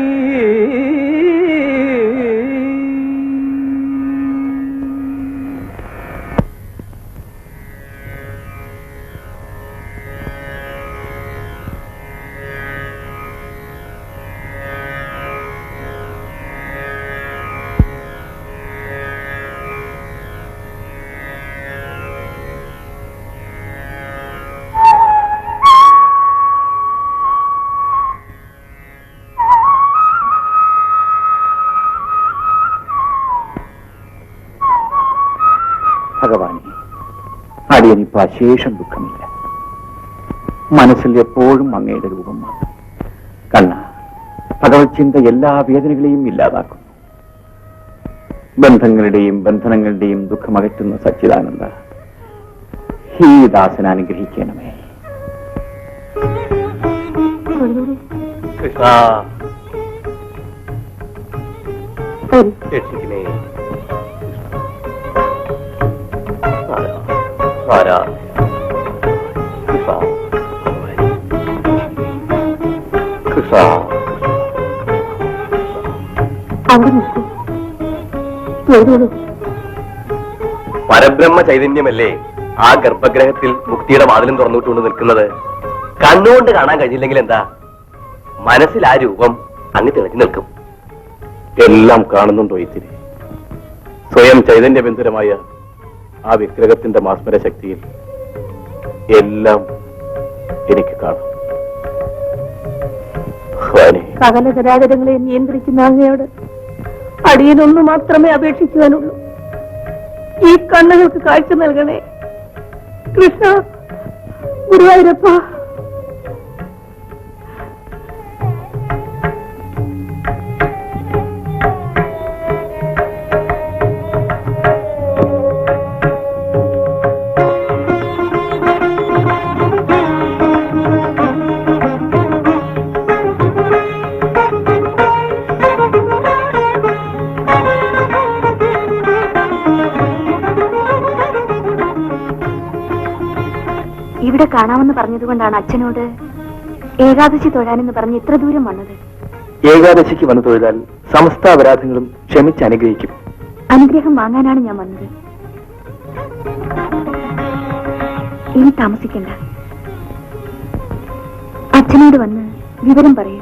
Speaker 6: ഭഗവാനെ, അടിയനിപ്പോ അശേഷം ദുഃഖമില്ല. മനസ്സിൽ എപ്പോഴും അങ്ങയുടെ രൂപം മാത്രം. കണ്ണ, ഭഗവത് ചിന്ത എല്ലാ വേദനകളെയും ഇല്ലാതാക്കുന്നു. ബന്ധങ്ങളുടെയും ബന്ധനങ്ങളുടെയും ദുഃഖമകറ്റുന്ന സച്ചിദാനന്ദ, ഈ ദാസനെ അനുഗ്രഹിക്കണമേ.
Speaker 3: കൃഷ്ണ രക്ഷിക്കണേ. പരബ്രഹ്മ ചൈതന്യമല്ലേ ആ ഗർഭഗ്രഹത്തിൽ മുക്തിയുടെ വാതിലും തുറന്നുവിട്ടുകൊണ്ട് നിൽക്കുന്നത്? കണ്ണുകൊണ്ട് കാണാൻ കഴിഞ്ഞില്ലെങ്കിൽ എന്താ, മനസ്സിൽ ആ രൂപം അങ്ങ് തെളിഞ്ഞു നിൽക്കും. എല്ലാം കാണുന്നുണ്ടോ ഇത്തിരി? സ്വയം ചൈതന്യബന്ധുരമായ ആ വിഗ്രഹത്തിന്റെ മാസ്മര ശക്തിയിൽ എല്ലാം എനിക്ക് കാണാം.
Speaker 5: സകല ചരാചരങ്ങളെ നിയന്ത്രിക്കുന്ന അങ്ങയോട് അടിയനൊന്നു മാത്രമേ അപേക്ഷിക്കുവാനുള്ളൂ. ഈ കണ്ണുകൾക്ക് കാഴ്ച നൽകണേ കൃഷ്ണ. ഗുരുവായൂരപ്പ,
Speaker 4: ഇവിടെ കാണാമെന്ന് പറഞ്ഞതുകൊണ്ടാണ് അച്ഛനോട് ഏകാദശി തൊഴാനെന്ന് പറഞ്ഞ് ഇത്ര ദൂരം വന്നത്.
Speaker 3: ഏകാദശിക്ക് വന്നു തൊഴുതാൽ സമസ്ത അപരാധങ്ങളും ക്ഷമിച്ച് അനുഗ്രഹിക്കും.
Speaker 4: അനുഗ്രഹം വാങ്ങാനാണ് ഞാൻ വന്നത്. ഇനി താമസിക്കണ്ട, അച്ഛനോട് വന്ന് വിവരം പറയൂ.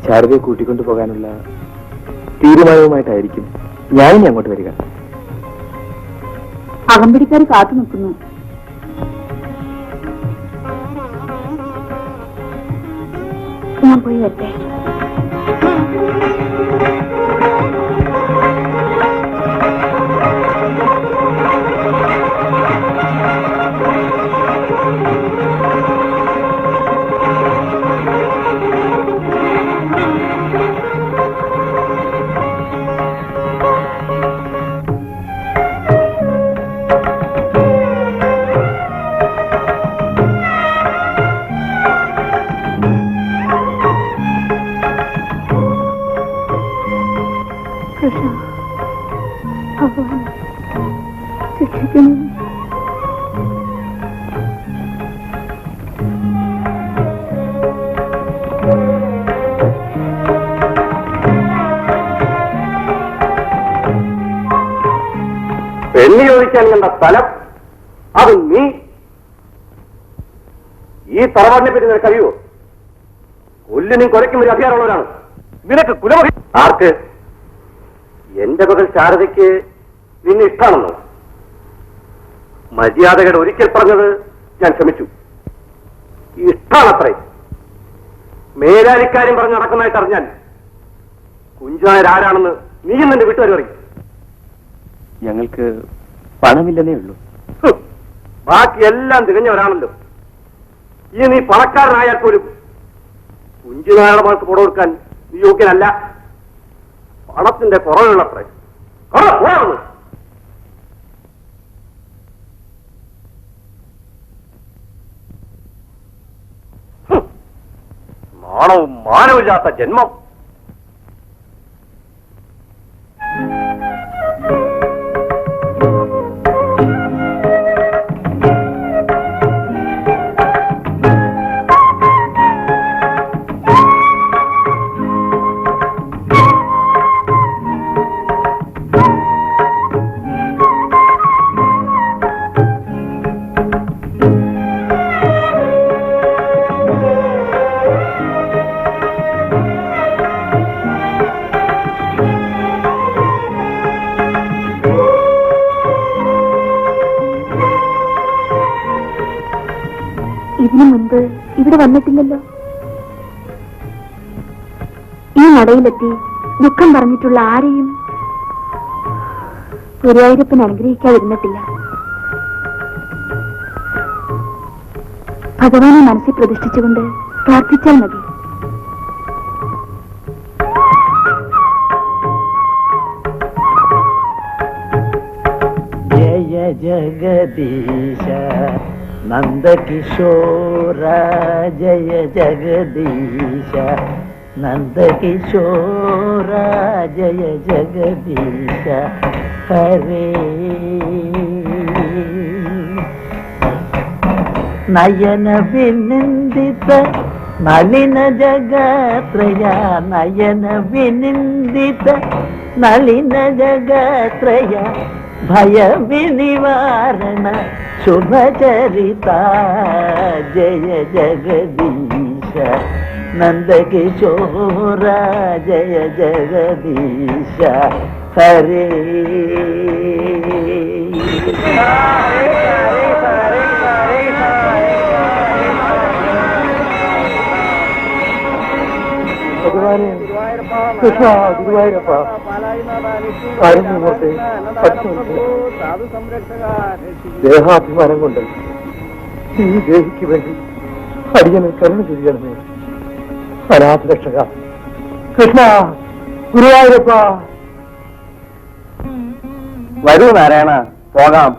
Speaker 3: ശാരദയെ കൂട്ടിക്കൊണ്ടു പോകാനുള്ള തീരുമാനവുമായിട്ടായിരിക്കും ഞാനിനി അങ്ങോട്ട് വരിക.
Speaker 4: അകമ്പടിക്കാർ കാത്തു നിൽക്കുന്നു. ഞാൻ പോയി വരട്ടെ.
Speaker 3: വിളിക്കാൻ കണ്ട സ്ഥലം, അത് നീ. ഈ തറവാടിനെ പറ്റി നിനക്ക് അറിയുമോ? കൊല്ലിനും കുറയ്ക്കും ഒരു അധികാരമുള്ളവരാണ്. നിനക്ക് കുലമഹി ആർക്ക്? എന്റെ മകൾ ശാരദയ്ക്ക് നിന്നെ ഇഷ്ടമാണെന്നോ? മര്യാദകയുടെ ഒരിക്കൽ പറഞ്ഞത് ഞാൻ ക്ഷമിച്ചു. ഇഷ്ടമാണത്രേ. മേലാലിക്കാര്യം പറഞ്ഞ് നടക്കുന്നതായിട്ട് അറിഞ്ഞാൽ കുഞ്ചായരാരാണെന്ന് നീയും നിന്റെ വീട്ടുകാർ പറയും.
Speaker 6: ഞങ്ങൾക്ക് പണമില്ലെന്നേ ഉള്ളൂ.
Speaker 3: ബാക്കിയെല്ലാം തികഞ്ഞവരാണല്ലോ. ഈ നീ പണക്കാരനായാൽ പോലും കുഞ്ചുനായുടെ മകൾക്ക് പുറ കൊടുക്കാൻ നീ യോഗ്യനല്ല. പണത്തിന്റെ കുറവുള്ളത്രേ. നാണവും മാനമില്ലാത്ത ജന്മം.
Speaker 4: ഇതിനു മുൻപ് ഇവിടെ വന്നിട്ടില്ലല്ലോ. ഈ നടയിലെത്തി ദുഃഖം പറഞ്ഞിട്ടുള്ള ആരെയും ഗുരുവായൂരപ്പൻ അനുഗ്രഹിക്കാതിരുന്നിട്ടില്ല. ഭഗവാനെ മനസ്സിൽ പ്രതിഷ്ഠിച്ചുകൊണ്ട് പ്രാർത്ഥിച്ചാൽ മതി.
Speaker 1: ജയ ജഗദീശ നന്ദകിശോര, ജയ ജഗദീശ നന്ദകിശോര, ജയ ജഗദീശ ഹരേ. നയന വിനിന്ദിത നളിന ജഗത്രയ, നയന വിനിന്ദിത നളിന ജഗത്രയ, ഭയ വിനിവാരണ ശുഭചരിത, ജയ ജഗദീശ നന്ദകിശോര, ജയ ജഗദീശ ഹരേ.
Speaker 3: കൃഷ്ണ ഗുരുവായൂരപ്പ, ദേഹാഭിമാനം കൊണ്ട് ഈ ദേഹിക്ക് വേണ്ടി അടിയനെ കരുണ ചെയ്യണമേ. അനാഥ രക്ഷക കൃഷ്ണ ഗുരുവായൂരപ്പ. വരൂ നാരായണ, പോകാം.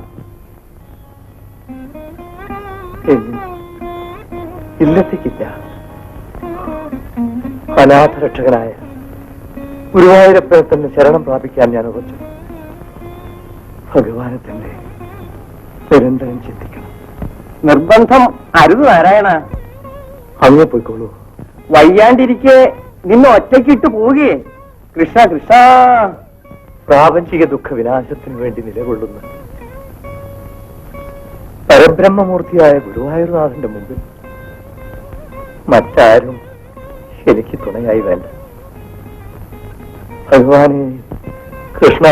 Speaker 3: ഇല്ലത്തേക്കില്ല. അനാഥ രക്ഷകനായ ഗുരുവായൂരപ്പനെ തന്നെ ശരണം പ്രാപിക്കാൻ ഞാൻ ഉറച്ചു. ഭഗവാനെ തന്നെ നിരന്തരം ചിന്തിക്കണം. നിർബന്ധം അരുത് നാരായണ. അങ്ങ് പോയിക്കോളൂ. വയ്യാണ്ടിരിക്കെ നിന്നെ ഒറ്റയ്ക്കിട്ട് പോവുകയെ. കൃഷ്ണ കൃഷ്ണ. പ്രാപഞ്ചിക ദുഃഖ വിനാശത്തിന് വേണ്ടി നിലകൊള്ളുന്ന പരബ്രഹ്മമൂർത്തിയായ ഗുരുവായൂർനാഥന്റെ മുമ്പിൽ മറ്റാരും എനിക്ക് തുണയായി വേണ്ട. ഭഗവാനെ കൃഷ്ണ.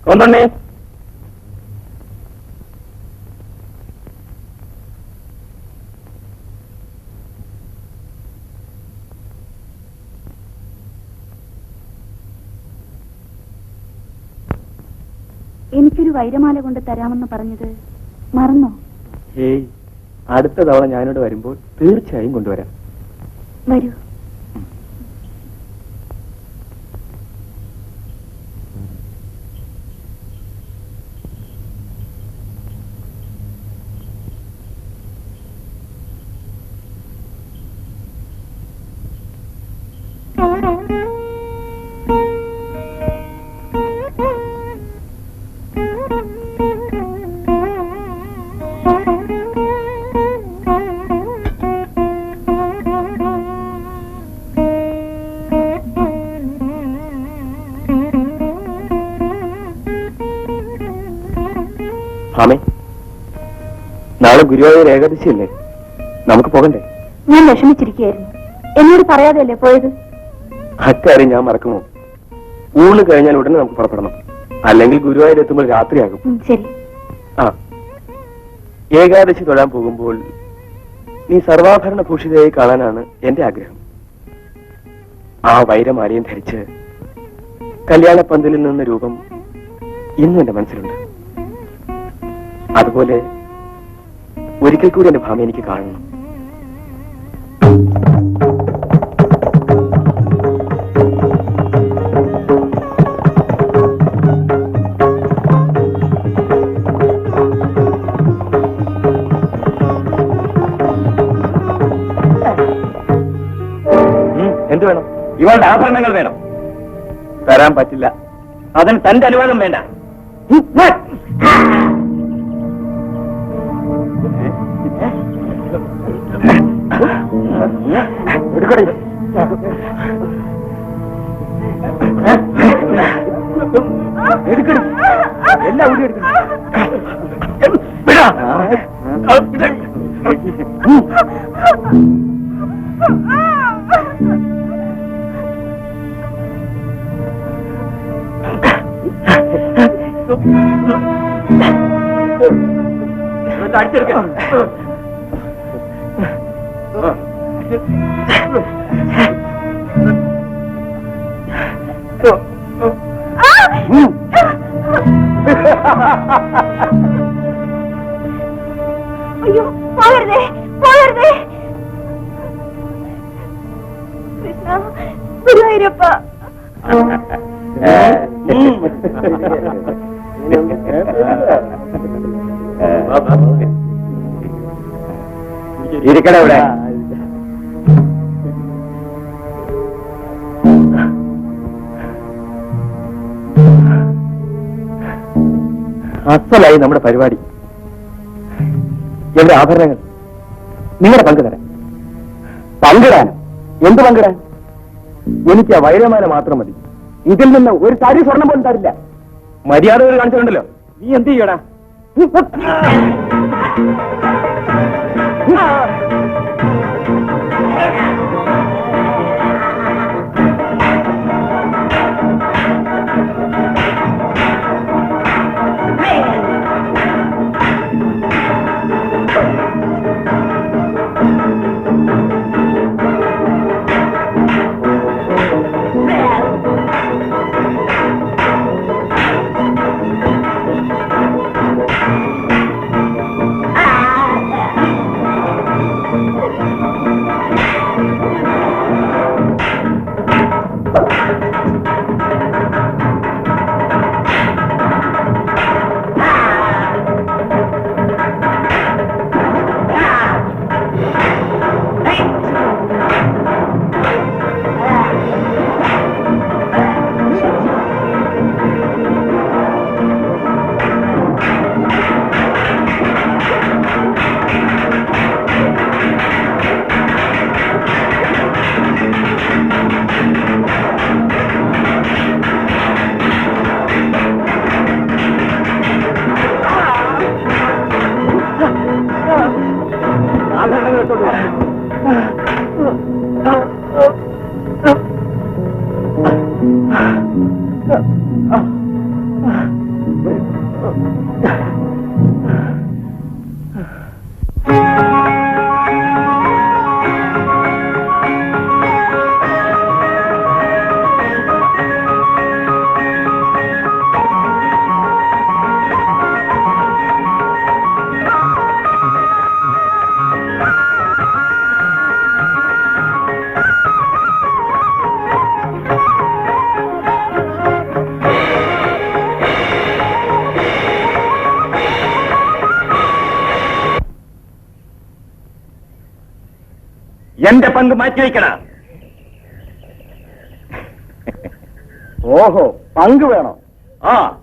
Speaker 3: കൊണ്ടേ
Speaker 4: എനിക്കൊരു വൈരമാല കൊണ്ട് തരാമെന്ന് പറഞ്ഞത് മറന്നോ?
Speaker 3: ഏയ്, അടുത്ത തവണ ഞാനിവിടെ വരുമ്പോൾ തീർച്ചയായും കൊണ്ടുവരാം.
Speaker 4: വരൂ.
Speaker 3: ഭാമേ, നാളെ ഗുരുവായൂർ ഏകാദശിയല്ലേ, നമുക്ക് പോകണ്ടേ?
Speaker 4: ഞാൻ വിഷമിച്ചിരിക്കുകയായിരുന്നു. എന്നോട് പറയാതെയല്ലേ പോയത്?
Speaker 3: അക്കാര്യം ഞാൻ മറക്കുമോ? ഊണ് കഴിഞ്ഞാൽ ഉടനെ നമുക്ക് പുറപ്പെടണം, അല്ലെങ്കിൽ ഗുരുവായൂർ എത്തുമ്പോൾ രാത്രിയാകും.
Speaker 4: ശരി.
Speaker 3: ആ, ഏകാദശി തൊഴാൻ പോകുമ്പോൾ നീ സർവാഭരണ ഭൂഷിതയായി കാണാനാണ് എന്റെ ആഗ്രഹം. ആ വൈരമാലയും ധരിച്ച് കല്യാണപ്പന്തലിൽ നിന്ന രൂപം ഇന്നും എന്റെ മനസ്സിലുണ്ട്. അതുപോലെ ഒരിക്കൽ കൂടി എന്റെ ഭാമ എനിക്ക് കാണണം. എന്ത് വേണം?
Speaker 6: ഇവളുടെ ആഭരണങ്ങൾ വേണം.
Speaker 3: തരാൻ പറ്റില്ല.
Speaker 6: അതിന് തന്റെ അനുവാദം വേണ്ട.
Speaker 3: എടുക്കടി. എടുക്കടി. എല്ലാം ഊരി എടുക്കണം. അടിച്ചെടുക്കാം.
Speaker 4: അയ്യോ, പോകരുതേ, പോകരുതേ. കൃഷ്ണ, ഗുരുവായൂരപ്പ.
Speaker 3: ഇരിക്കണ ഇവിടെ. അസലായി നമ്മുടെ പരിപാടി. എന്റെ ആഭരണങ്ങൾ നിങ്ങളുടെ പങ്ക് തരാം. പങ്കിടാൻ? എന്ത് പങ്കിടാൻ? എനിക്ക് ആ വൈരമാല മാത്രം മതി. ഇതിൽ നിന്ന് ഒരു തരി സ്വർണം പോലും തരില്ല. മര്യാദ കാണിച്ചിട്ടുണ്ടല്ലോ. നീ എന്ത് ചെയ്യടാ?
Speaker 6: എന്റെ പങ്ക് മാറ്റിവെക്കണ. ഓഹോ, പങ്ക് വേണോ? ആ,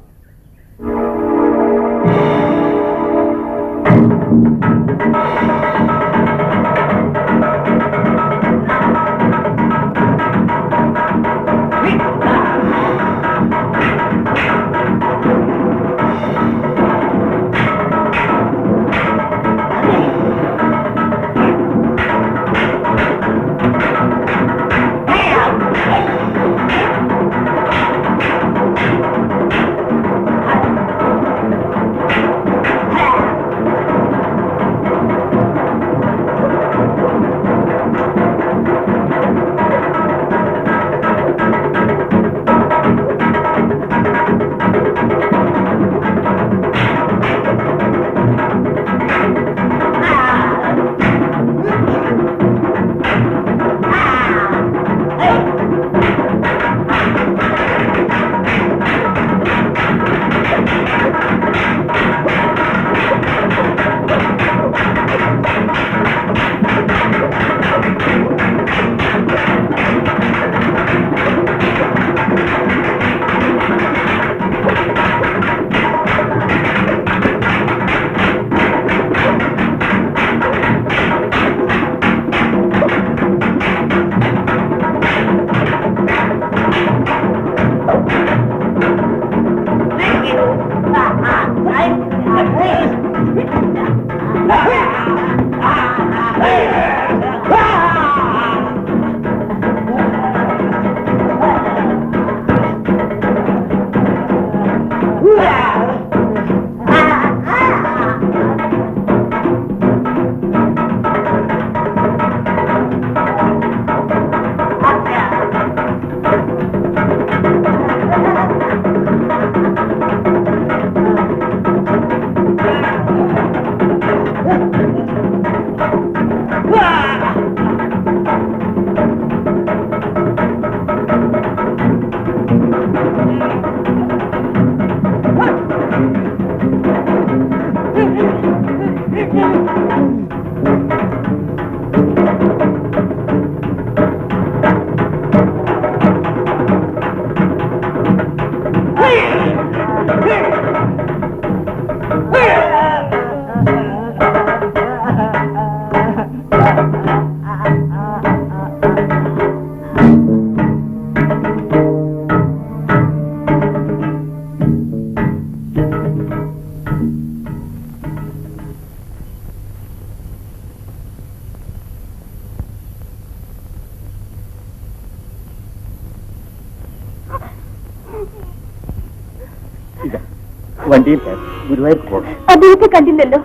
Speaker 6: വണ്ടിയിൽ കയറും, ഗുരുവായൂർ പോകണം.
Speaker 5: അദ്ദേഹത്തെ കണ്ടില്ലല്ലോ.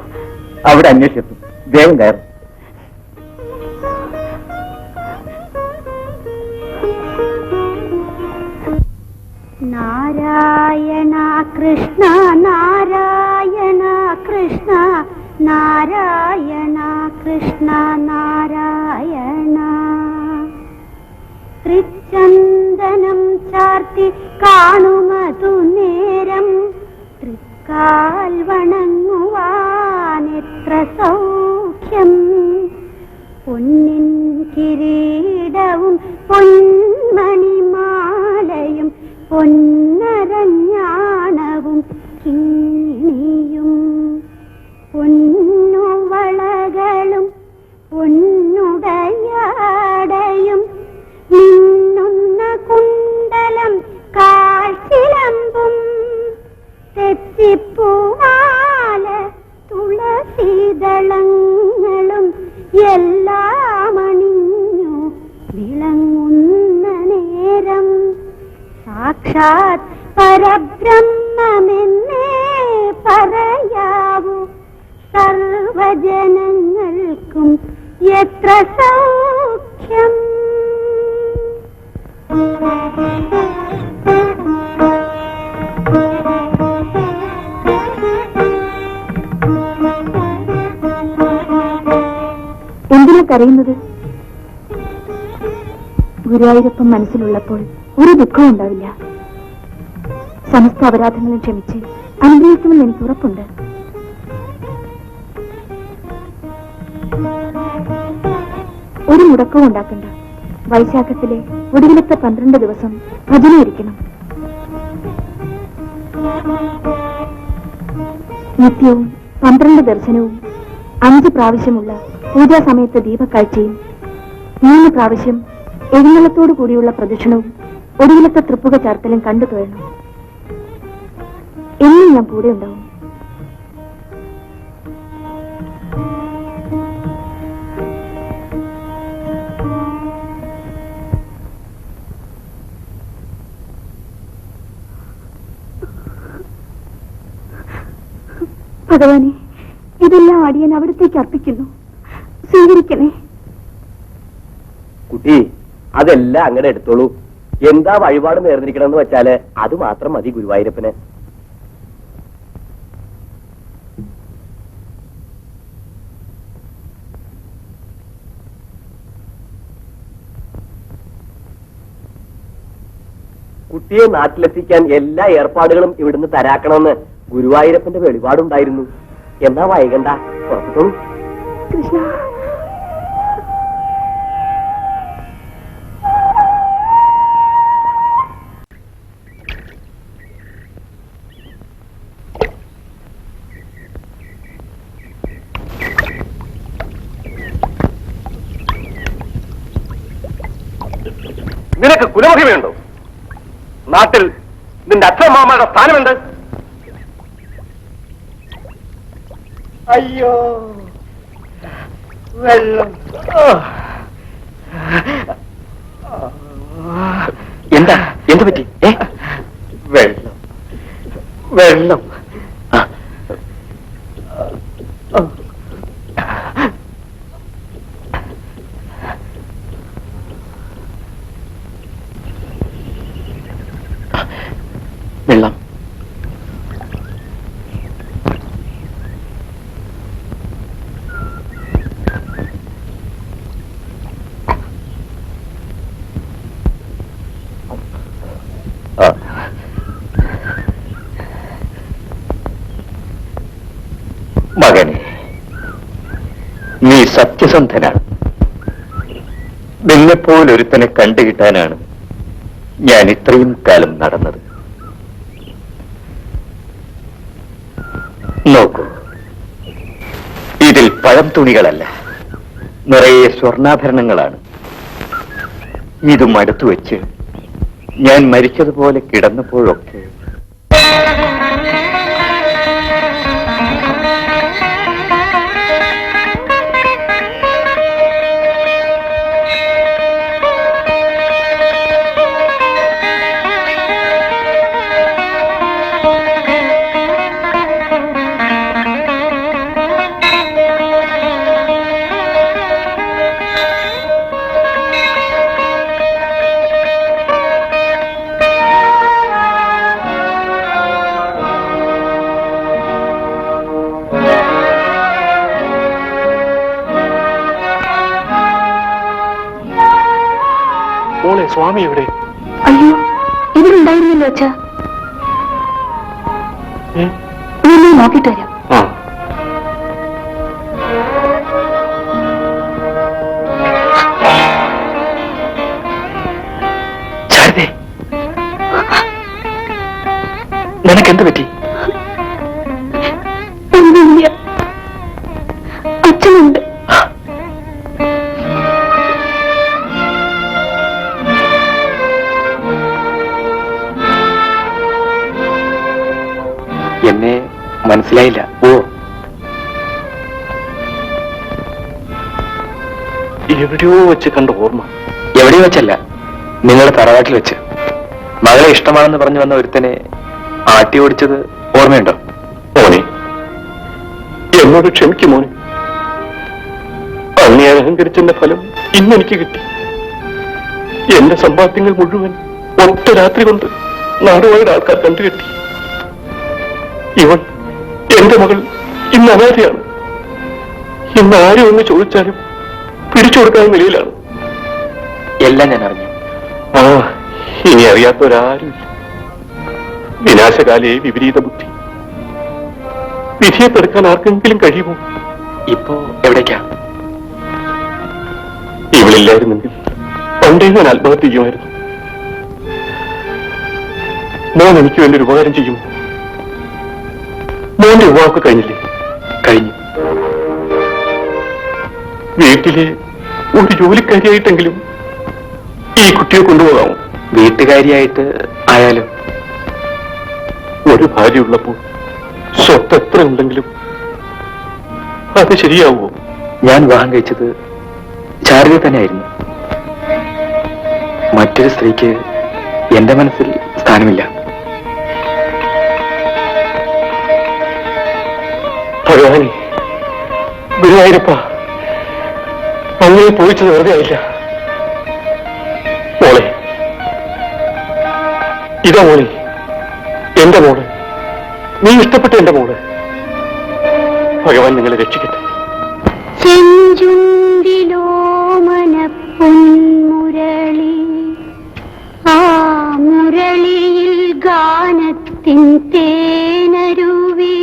Speaker 6: അവിടെ അന്വേഷിച്ചെത്തും. വേഗം കയറും.
Speaker 5: നാരായണ കൃഷ്ണ നാരായണ കൃഷ്ണ നാരായണ കൃഷ്ണ നാരായണ. തൃച്ചന്ദനം ചാർത്തി കാണുമതു നേരം തൃക്കാൽ വണങ്ങുവാൻ എത്ര സൗഖ്യം. പൊന്നിൻ കിരീടവും പൊന്മണിമാലയും പൊന്നരഞ്ഞാണവും കിണിയും പൊന്നുവളകളും പൊന്നുടയാടയും മിന്നുന്ന കുണ്ടലം കാഴ്ചിലമ്പും തെച്ചിപ്പൂവാല തുളസീതളങ്ങളും എല്ലാം അണിഞ്ഞു വിളങ്ങുന്ന നേരം സാക്ഷാത് പരബ്രഹ്മമെന്നേ പറയാവൂ. സർവജനങ്ങൾക്കും എത്ര സൗഖ്യം.
Speaker 4: എന്തിനാ കരയുന്നത്? ഗുരുവായൂരപ്പൻ മനസ്സിലുള്ളപ്പോൾ ഒരു ദുഃഖവും ഉണ്ടാവില്ല. സമസ്ത അപരാധങ്ങളും ക്ഷമിച്ച് അനുഗ്രഹിക്കുമെന്ന് എനിക്ക് ഉറപ്പുണ്ട്. ഒരു മുടക്കവും ഉണ്ടാക്കണ്ട. വൈശാഖത്തിലെ ഒടുവിലത്തെ 12 ദിവസം ഭജന ഇരിക്കണം. നിത്യവും 12 ദർശനവും 5 പ്രാവശ്യമുള്ള പൂജാ സമയത്ത് ദീപക്കാഴ്ചയും 3 പ്രാവശ്യം എഴുന്നള്ളത്തോടു കൂടിയുള്ള പ്രദക്ഷിണവും ഒടുവിലത്തെ തൃപ്പുക ചാർത്തലും കണ്ടു തൊഴണം. എന്നും ഞാൻ കൂടെ ഉണ്ടാവും. ഭഗവാനെ, ഇതെല്ലാം അടിയൻ അവിടത്തേക്ക് അർപ്പിക്കുന്നു. സ്വീകരിക്കണേ.
Speaker 3: കുട്ടി, അതെല്ലാം അങ്ങനെ എടുത്തോളൂ. എന്താ വഴിപാട് നേർന്നിരിക്കണമെന്ന് വെച്ചാല് അത് മാത്രം മതി ഗുരുവായൂരപ്പന്. കുട്ടിയെ നാട്ടിലെത്തിക്കാൻ എല്ലാ ഏർപ്പാടുകളും ഇവിടുന്ന് തരാക്കണമെന്ന് ഗുരുവായൂരപ്പന്റെ വെളിപാടുണ്ടായിരുന്നു. എന്നാ വൈകണ്ട, പുറത്തോളൂ.
Speaker 4: കൃഷ്ണ,
Speaker 3: നിനക്ക് കുലമഹിമയുണ്ടോ? നാട്ടിൽ നിന്റെ അച്ഛനമ്മമാരുടെ സ്ഥാനമുണ്ട്.
Speaker 1: അയ്യോ, വെള്ളം.
Speaker 3: എന്താ, എന്ത് പറ്റി?
Speaker 1: വെള്ളം, വെള്ളം.
Speaker 3: വെള്ളം.
Speaker 6: മകനെ, നീ സത്യസന്ധനാണ്. നിന്നെപ്പോലൊരുത്തനെ കണ്ടുകിട്ടാനാണ് ഞാൻ ഇത്രയും കാലം നടന്നത്. നോക്കൂ, ഇതിൽ പഴം തുണികളല്ല, നിറയെ സ്വർണ്ണാഭരണങ്ങളാണ്. ഇത് മടുത്തു വെച്ച് ഞാൻ മരിച്ചതുപോലെ കിടന്നപ്പോഴൊക്കെ
Speaker 3: സ്വാമി എവിടെ?
Speaker 4: അയ്യോ, ഇതിലുണ്ടായിരുന്നല്ലോ അച്ഛാ. ഞാൻ നോക്കിട്ട് വരാം.
Speaker 3: നിനക്കെന്ത് പറ്റി?
Speaker 4: ഒന്നുമില്ല, അച്ഛനുണ്ട്.
Speaker 3: എന്നെ മനസ്സിലായില്ല. ഓ, എവിടെയോ വെച്ച് കണ്ട ഓർമ്മ. എവിടെയോ വെച്ചല്ല, നിങ്ങളുടെ തറവാട്ടിൽ വെച്ച്. മകളെ ഇഷ്ടമാണെന്ന് പറഞ്ഞു വന്ന ഒരുത്തനെ ആട്ടി ഓടിച്ചത് ഓർമ്മയുണ്ടോ? മോനെ, എന്നോട് ക്ഷമിക്കും മോനെ. അന്ന് ഞാൻ അഹങ്കരിച്ചതിന്റെ ഫലം ഇന്നെനിക്ക് കിട്ടി. എന്റെ സമ്പാദ്യങ്ങൾ മുഴുവൻ ഒറ്റ രാത്രി കൊണ്ട് നാടുവായുടെ ആൾക്കാർ കണ്ടുകെട്ടി. ഇവൾ, എന്റെ മകൾ, ഇന്ന് അനാഥയാണ്. ഇന്ന് ആരും ഒന്ന് ചോദിച്ചാലും പിടിച്ചു കൊടുക്കാവുന്ന നിലയിലാണ്. എല്ലാം ഞാൻ അറിഞ്ഞു. ആ, ഇനി അറിയാത്തവരാരുമില്ല. വിനാശകാലയെ വിപരീത ബുദ്ധി. വിധിയെ തടുക്കാൻ ആർക്കെങ്കിലും കഴിയുമോ? ഇപ്പോ എവിടേക്കാ? ഇവളില്ലായിരുന്നെങ്കിൽ പണ്ടേ ഞാൻ ആത്മഹത്യ ചെയ്യുമായിരുന്നു. മോൻ എനിക്ക് വേണ്ടി ഒരു ഉപകാരം ചെയ്യുമോ? മോന്റെ വിവാഹമൊക്കെ കഴിഞ്ഞില്ലേ? കഴിഞ്ഞു. വീട്ടിലെ ഒരു ജോലിക്കാരിയായിട്ടെങ്കിലും ഈ കുട്ടിയെ കൊണ്ടുപോകാമോ? വീട്ടുകാരിയായിട്ട് ആയാലും ഒരു ഭാര്യ ഉള്ളപ്പോൾ സ്വത്ത് എത്ര ഉണ്ടെങ്കിലും അത് ശരിയാവുമോ? ഞാൻ വിവാഹം കഴിച്ചത് ശാരദ തന്നെയായിരുന്നു. മറ്റൊരു സ്ത്രീക്ക് എന്റെ മനസ്സിൽ സ്ഥാനമില്ല. ഭഗവാനെ, ഗുരുവായൂരപ്പ, അങ്ങനെ പോയിച്ചത് വെറുതെ ആയില്ല. മോളെ, ഇതാ മോളെ, എന്റെ മോള്, നീ ഇഷ്ടപ്പെട്ട എന്റെ മോള്. ഭഗവാൻ നിങ്ങളെ രക്ഷിക്കട്ടെ.
Speaker 5: ചെഞ്ചുണ്ടിലോ മനപ്പൊന്മുരളി, ആ മുരളിയിൽ ഗാനത്തിൻ തേനരുവി,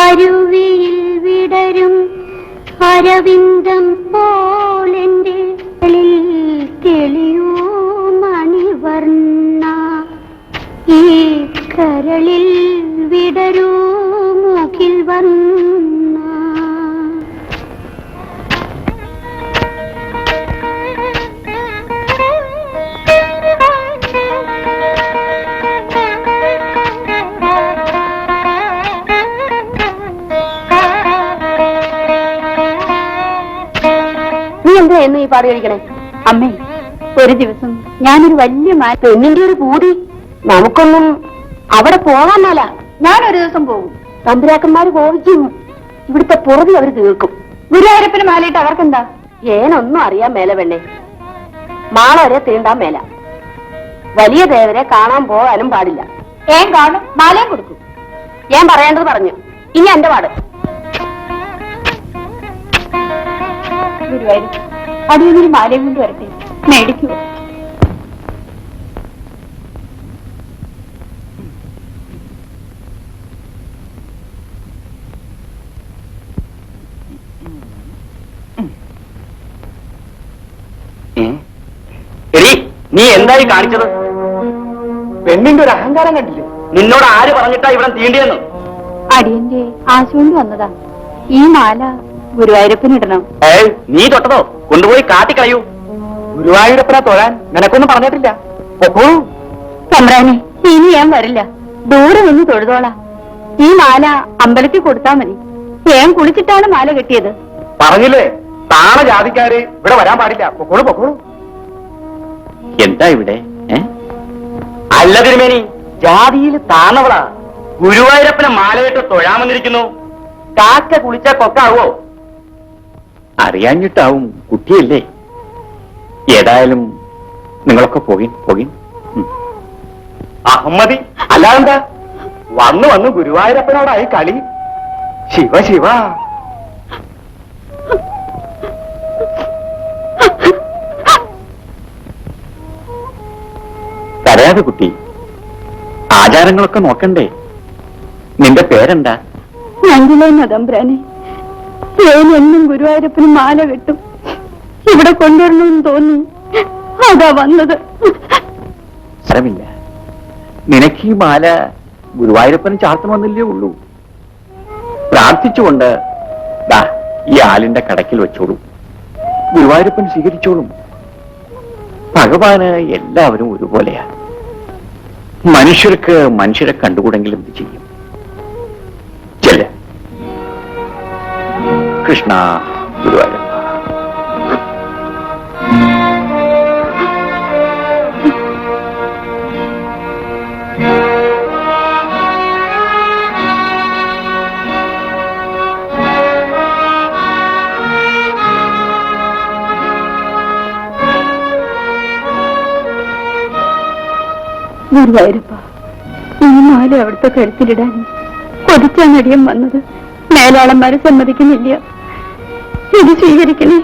Speaker 5: അരുവിയിൽ വിടരും അരവിന്ദം പോലെന്റെ തെളിയൂ മണിവർണ്ണ, ഈ കരളിൽ വിടരൂ മുകിൽ വർണ്ണ.
Speaker 4: നീ എന്താ എന്നും ഈ പാട് കഴിക്കണേ? അമ്മേ, ഒരു ദിവസം ഞാനൊരു വലിയ പെണ്ണിന്റെ ഒരു പൂതി, നമുക്കൊന്നും അവിടെ പോകാമല്ല. ഞാനൊരു ദിവസം പോകും. തമ്പുരാക്കന്മാര് കോപിക്കും, ഇവിടുത്തെ പുറതി അവർ തീർക്കും. ഗുരുവായൂരപ്പന് മാലയിട്ട് അവർക്കെന്താ? ഏനൊന്നും അറിയാൻ മേല പെണ്ണെ, മാള വരെ തീണ്ടാൻ മേല. വലിയ ദേവരെ കാണാൻ പോകാനും പാടില്ല. ഏൻ കാണും, മാലയും കൊടുക്കും. ഞാൻ പറയേണ്ടത് പറഞ്ഞു. ഇനി എന്റെ പാട്. ഗുരുവായൂർ അടിയൊരു മാലയും കൊണ്ട് വരട്ടെ, മേടിക്കൂ.
Speaker 6: നീ എന്തായി കാണിച്ചത്?
Speaker 2: പെണ്ണിന്റെ ഒരു അഹങ്കാരം കണ്ടില്ലേ?
Speaker 6: നിന്നോട് ആര് പറഞ്ഞിട്ടാ ഇവിടെ തീണ്ടിയെന്ന്?
Speaker 4: അടിയന്റെ ആശുകൊണ്ട് വന്നതാ. ഈ മാല ഗുരുവായൂരപ്പനിടണം.
Speaker 6: നീ തൊട്ടതോ? കൊണ്ടുപോയി കാട്ടിക്കളയൂ.
Speaker 2: ഗുരുവായൂരപ്പനെ തൊഴാൻ നിനക്കൊന്നും പറഞ്ഞിട്ടില്ല.
Speaker 4: തമ്പ്രാനെ, ഇനി ഞാൻ വരില്ല. ദൂരെ നിന്ന് തൊഴുതോളാം. ഈ മാല അമ്പലത്തിൽ കൊടുത്താ മതി. ഞാൻ കുളിച്ചിട്ടാണ് മാല കെട്ടിയത്.
Speaker 6: പറഞ്ഞില്ലേ, താണ ജാതിക്കാര് ഇവിടെ വരാൻ പാടില്ല. പൊക്കോളൂ പൊക്കോളൂ. എന്താ ഇവിടെ? അല്ല തിരുമേനി, ജാതിയിൽ താണവളാ ഗുരുവായൂരപ്പനെ മാലയിട്ട് തൊഴാൻ വന്നിരിക്കുന്നു. കാക്ക കുളിച്ച കൊക്കാവോ? അറിയാഞ്ഞിട്ടാവും, കുട്ടിയല്ലേ. ഏതായാലും നിങ്ങളൊക്കെ പോകിൻ. അഹമ്മദി അല്ലാതെന്താ? വന്നു ഗുരുവായൂരപ്പനോടായി കളി. ശിവ ശിവ. കരയാതെ കുട്ടി, ആചാരങ്ങളൊക്കെ നോക്കണ്ടേ? നിന്റെ പേരെന്താ?
Speaker 4: മഞ്ജുള തമ്പ്രാനെ. എന്നും ഗുരുവായൂരപ്പന് മാല കെട്ടും. ഇവിടെ കൊണ്ടുവരണമെന്ന് തോന്നി, അതാ വന്നത്.
Speaker 6: സാരമില്ല, നിനക്ക് ഈ മാല ഗുരുവായൂരപ്പന് ചാർത്തണമെന്നല്ലേ ഉള്ളൂ. പ്രാർത്ഥിച്ചുകൊണ്ട് ദാ ഈ ആലിന്റെ കടക്കിൽ വെച്ചോളൂ. ഗുരുവായൂരപ്പൻ സ്വീകരിച്ചോളും. ഭഗവാന് എല്ലാവരും ഒരുപോലെയാ. മനുഷ്യർക്ക് മനുഷ്യരെ കണ്ടുകൂടെങ്കിലും എന്ത് ചെയ്യും? ചെല്ല. കൃഷ്ണ ഗുരുവായൂരപ്പ.
Speaker 4: ഗുരുവായൂരപ്പ, ഈ മാല അവിടുത്തെ കഴുത്തിലിടാൻ കൊതിച്ചാണ് അടിയം വന്നത്. മേലാളന്മാരെ സമ്മതിക്കുന്നില്ല. ഇത് സ്വീകരിക്കണേ.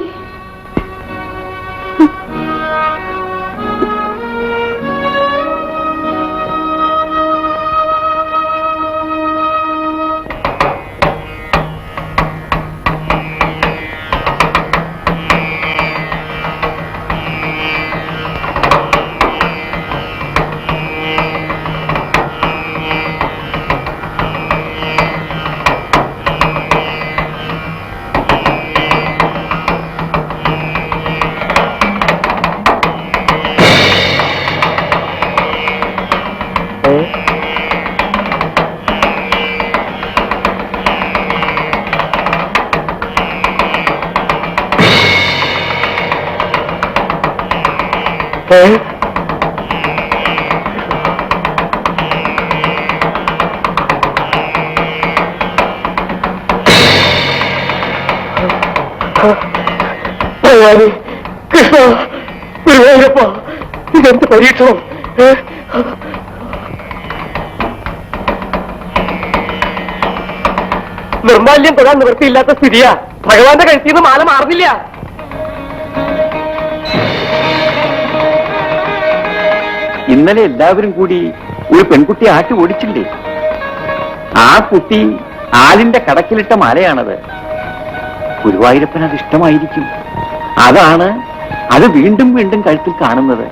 Speaker 1: ഭഗവാനെ, കൃഷ്ണ, ഗുരുവായൂരപ്പ, ഇതെന്ത് പരീക്ഷണം? നിർമാല്യം തൊഴാൻ നിവൃത്തിയില്ലാത്ത സ്ഥിതിയാ. ഭഗവാന്റെ കഴുത്തിൽ നിന്ന് മാല മാറുന്നില്ല.
Speaker 6: ഇന്നലെ എല്ലാവരും കൂടി ഒരു പെൺകുട്ടിയെ ആട്ടി ഓടിച്ചില്ലേ? ആ കുട്ടി ആലിന്റെ കടക്കിലിട്ട മാലയാണത്. ഗുരുവായൂരപ്പൻ അത് ഇഷ്ടമായിരിക്കും. അതാണ് അത് വീണ്ടും വീണ്ടും കഴുത്തിൽ കാണുന്നത്.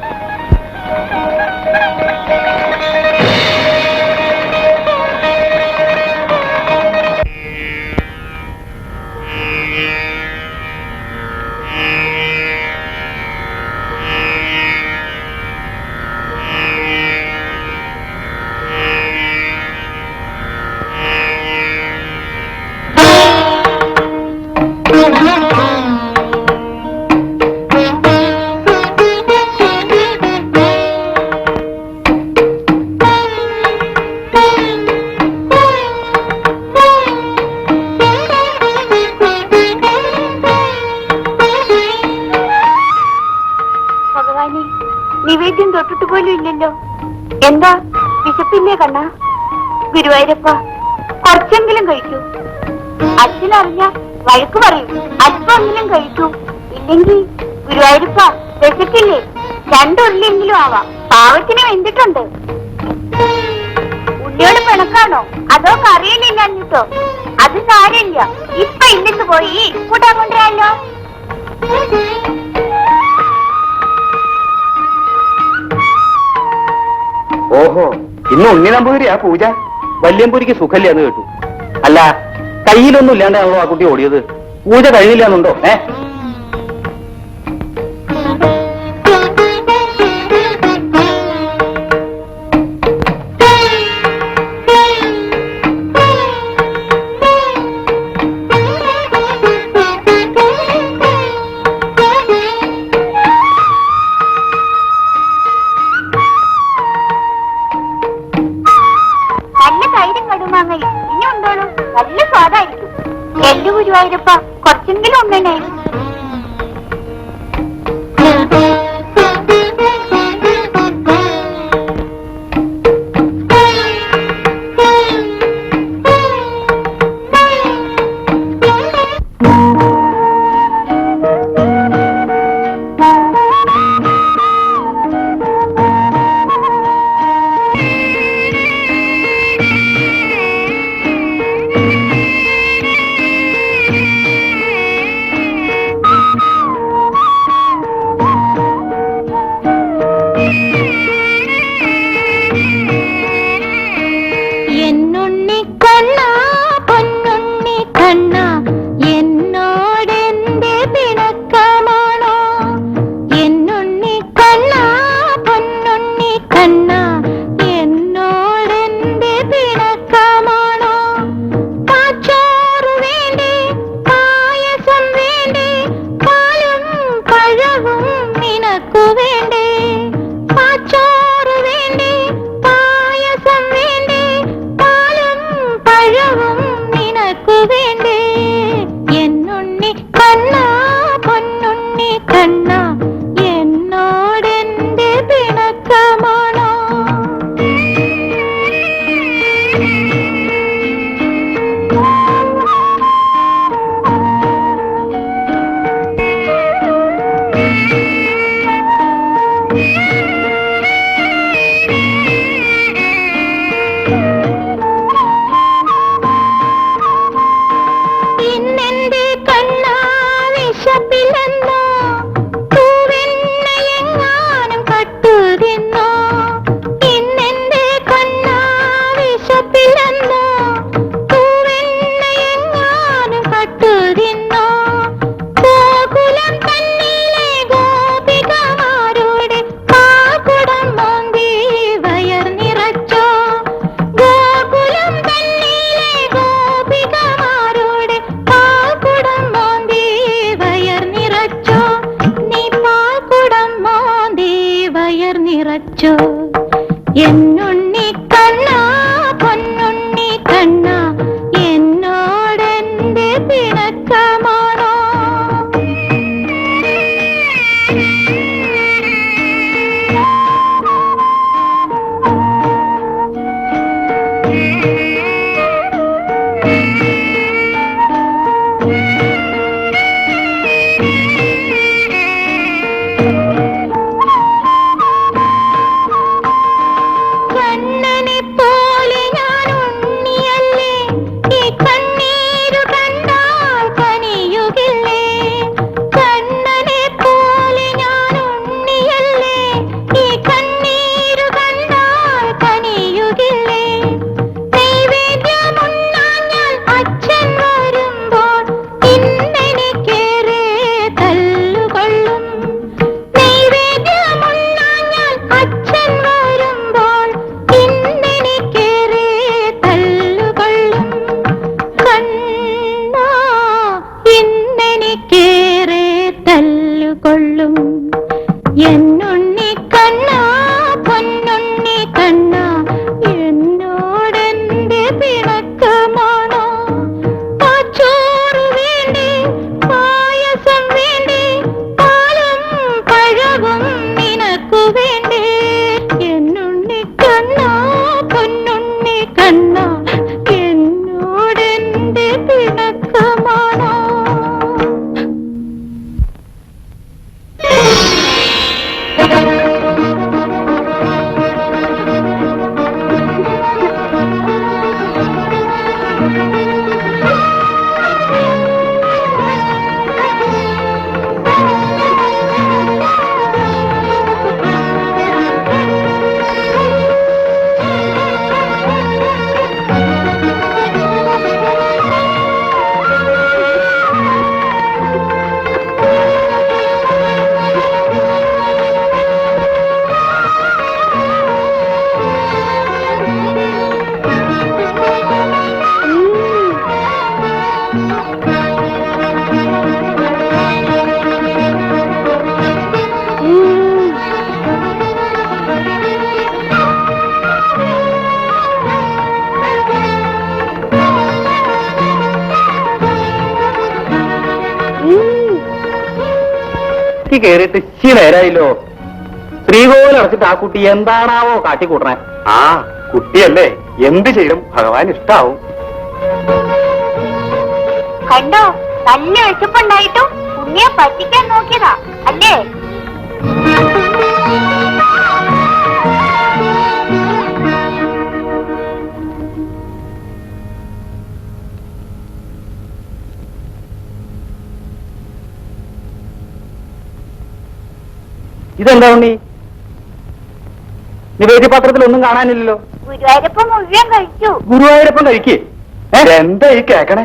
Speaker 4: ഭഗവാനെ, നിവേദ്യം തൊട്ടിട്ട് പോലും ഇല്ലല്ലോ. എന്താ വിശപ്പില്ലേ കണ്ണ? ഗുരുവായൂരപ്പ, കുറച്ചെങ്കിലും കഴിക്കൂ. അച്ഛനറിഞ്ഞ വഴക്ക് പറയും. അല്പമെങ്കിലും കഴിക്കൂ. ഇല്ലെങ്കിൽ ഗുരുവായൂരപ്പ വിശക്കില്ലേ? രണ്ടുള്ളിലെങ്കിലും ആവാം. പാവത്തിന് വെന്തിട്ടുണ്ട്. ഉണ്ണിയോട് പിണക്കാണോ അതോ കറിയിലില്ല എന്നിട്ടോ? അത് കാര്യമില്ല. ഇപ്പൊ ഇല്ലെന്ന് പോയി കൂട്ടാൻ കൊണ്ടുവരാല്ലോ.
Speaker 6: ഓഹോ, ഇന്ന് ഉണ്ണി നമ്പൂതിരിയാ പൂജ. വല്യമ്പൂരിക്ക് സുഖമില്ലാന്ന് കേട്ടു. അല്ല, കയ്യിലൊന്നും ഇല്ലാണ്ടാണല്ലോ ആ കുട്ടി ഓടിയത്. പൂജ കഴിഞ്ഞില്ലാന്നുണ്ടോ?
Speaker 4: നല്ല തൈരും കടുമാങ്ങയും ഇനി ഉണ്ടോളൂ. നല്ല സ്വാദായിരിക്കും. എല്ലു ഗുരുവായൂരപ്പ, കുറച്ചെങ്കിലും ഉണ്ണണേ.
Speaker 7: വെച്ചോ എന്നുണ്ണി കണ്ണ പൊന്നുണ്ണി കണ്ണ എന്നോടെന്റെ പിണക്കമാണോ എന്നുണ്ണി കണ്ണ പൊന്നുണ്ണി കണ്ണ എന്നോടെന്റെ പിണക്കമാണോ പാച്ചോറ് വേണ്ടി പായസം വേണ്ടി പാലും പഴവും നിനക്കു വേണ്ടി എന്നുണ്ണി കണ്ണ പൊന്നുണ്ണി കണ്ണ എന്നോടെന്റെ പിണക്കമാണോ
Speaker 2: കേറിയിട്ട് ഇച്ചി നേരായില്ലോ. ശ്രീകോവിൽ അടച്ചിട്ട് ആ കുട്ടി എന്താണാവോ കാട്ടിക്കൂട്ടണേ. ആ കുട്ടിയല്ലേ, എന്ത് ചെയ്യും ഭഗവാൻ ഇഷ്ടാവും.
Speaker 7: കണ്ടോ, നല്ല വിശപ്പുണ്ടായിട്ടും ഉണ്ണിയെ പറ്റിക്കാൻ നോക്കിയതാ അല്ലേ?
Speaker 2: ഇതെന്താ ഉണ്ണി, നിവേദ്യപാത്രത്തിൽ ഒന്നും കാണാനില്ലല്ലോ.
Speaker 7: ഗുരുവായൂരപ്പം മുഴുവൻ കഴിച്ചു.
Speaker 2: ഗുരുവായൂരപ്പം കഴിക്കേ? എന്താ ഈ കേക്കണേ?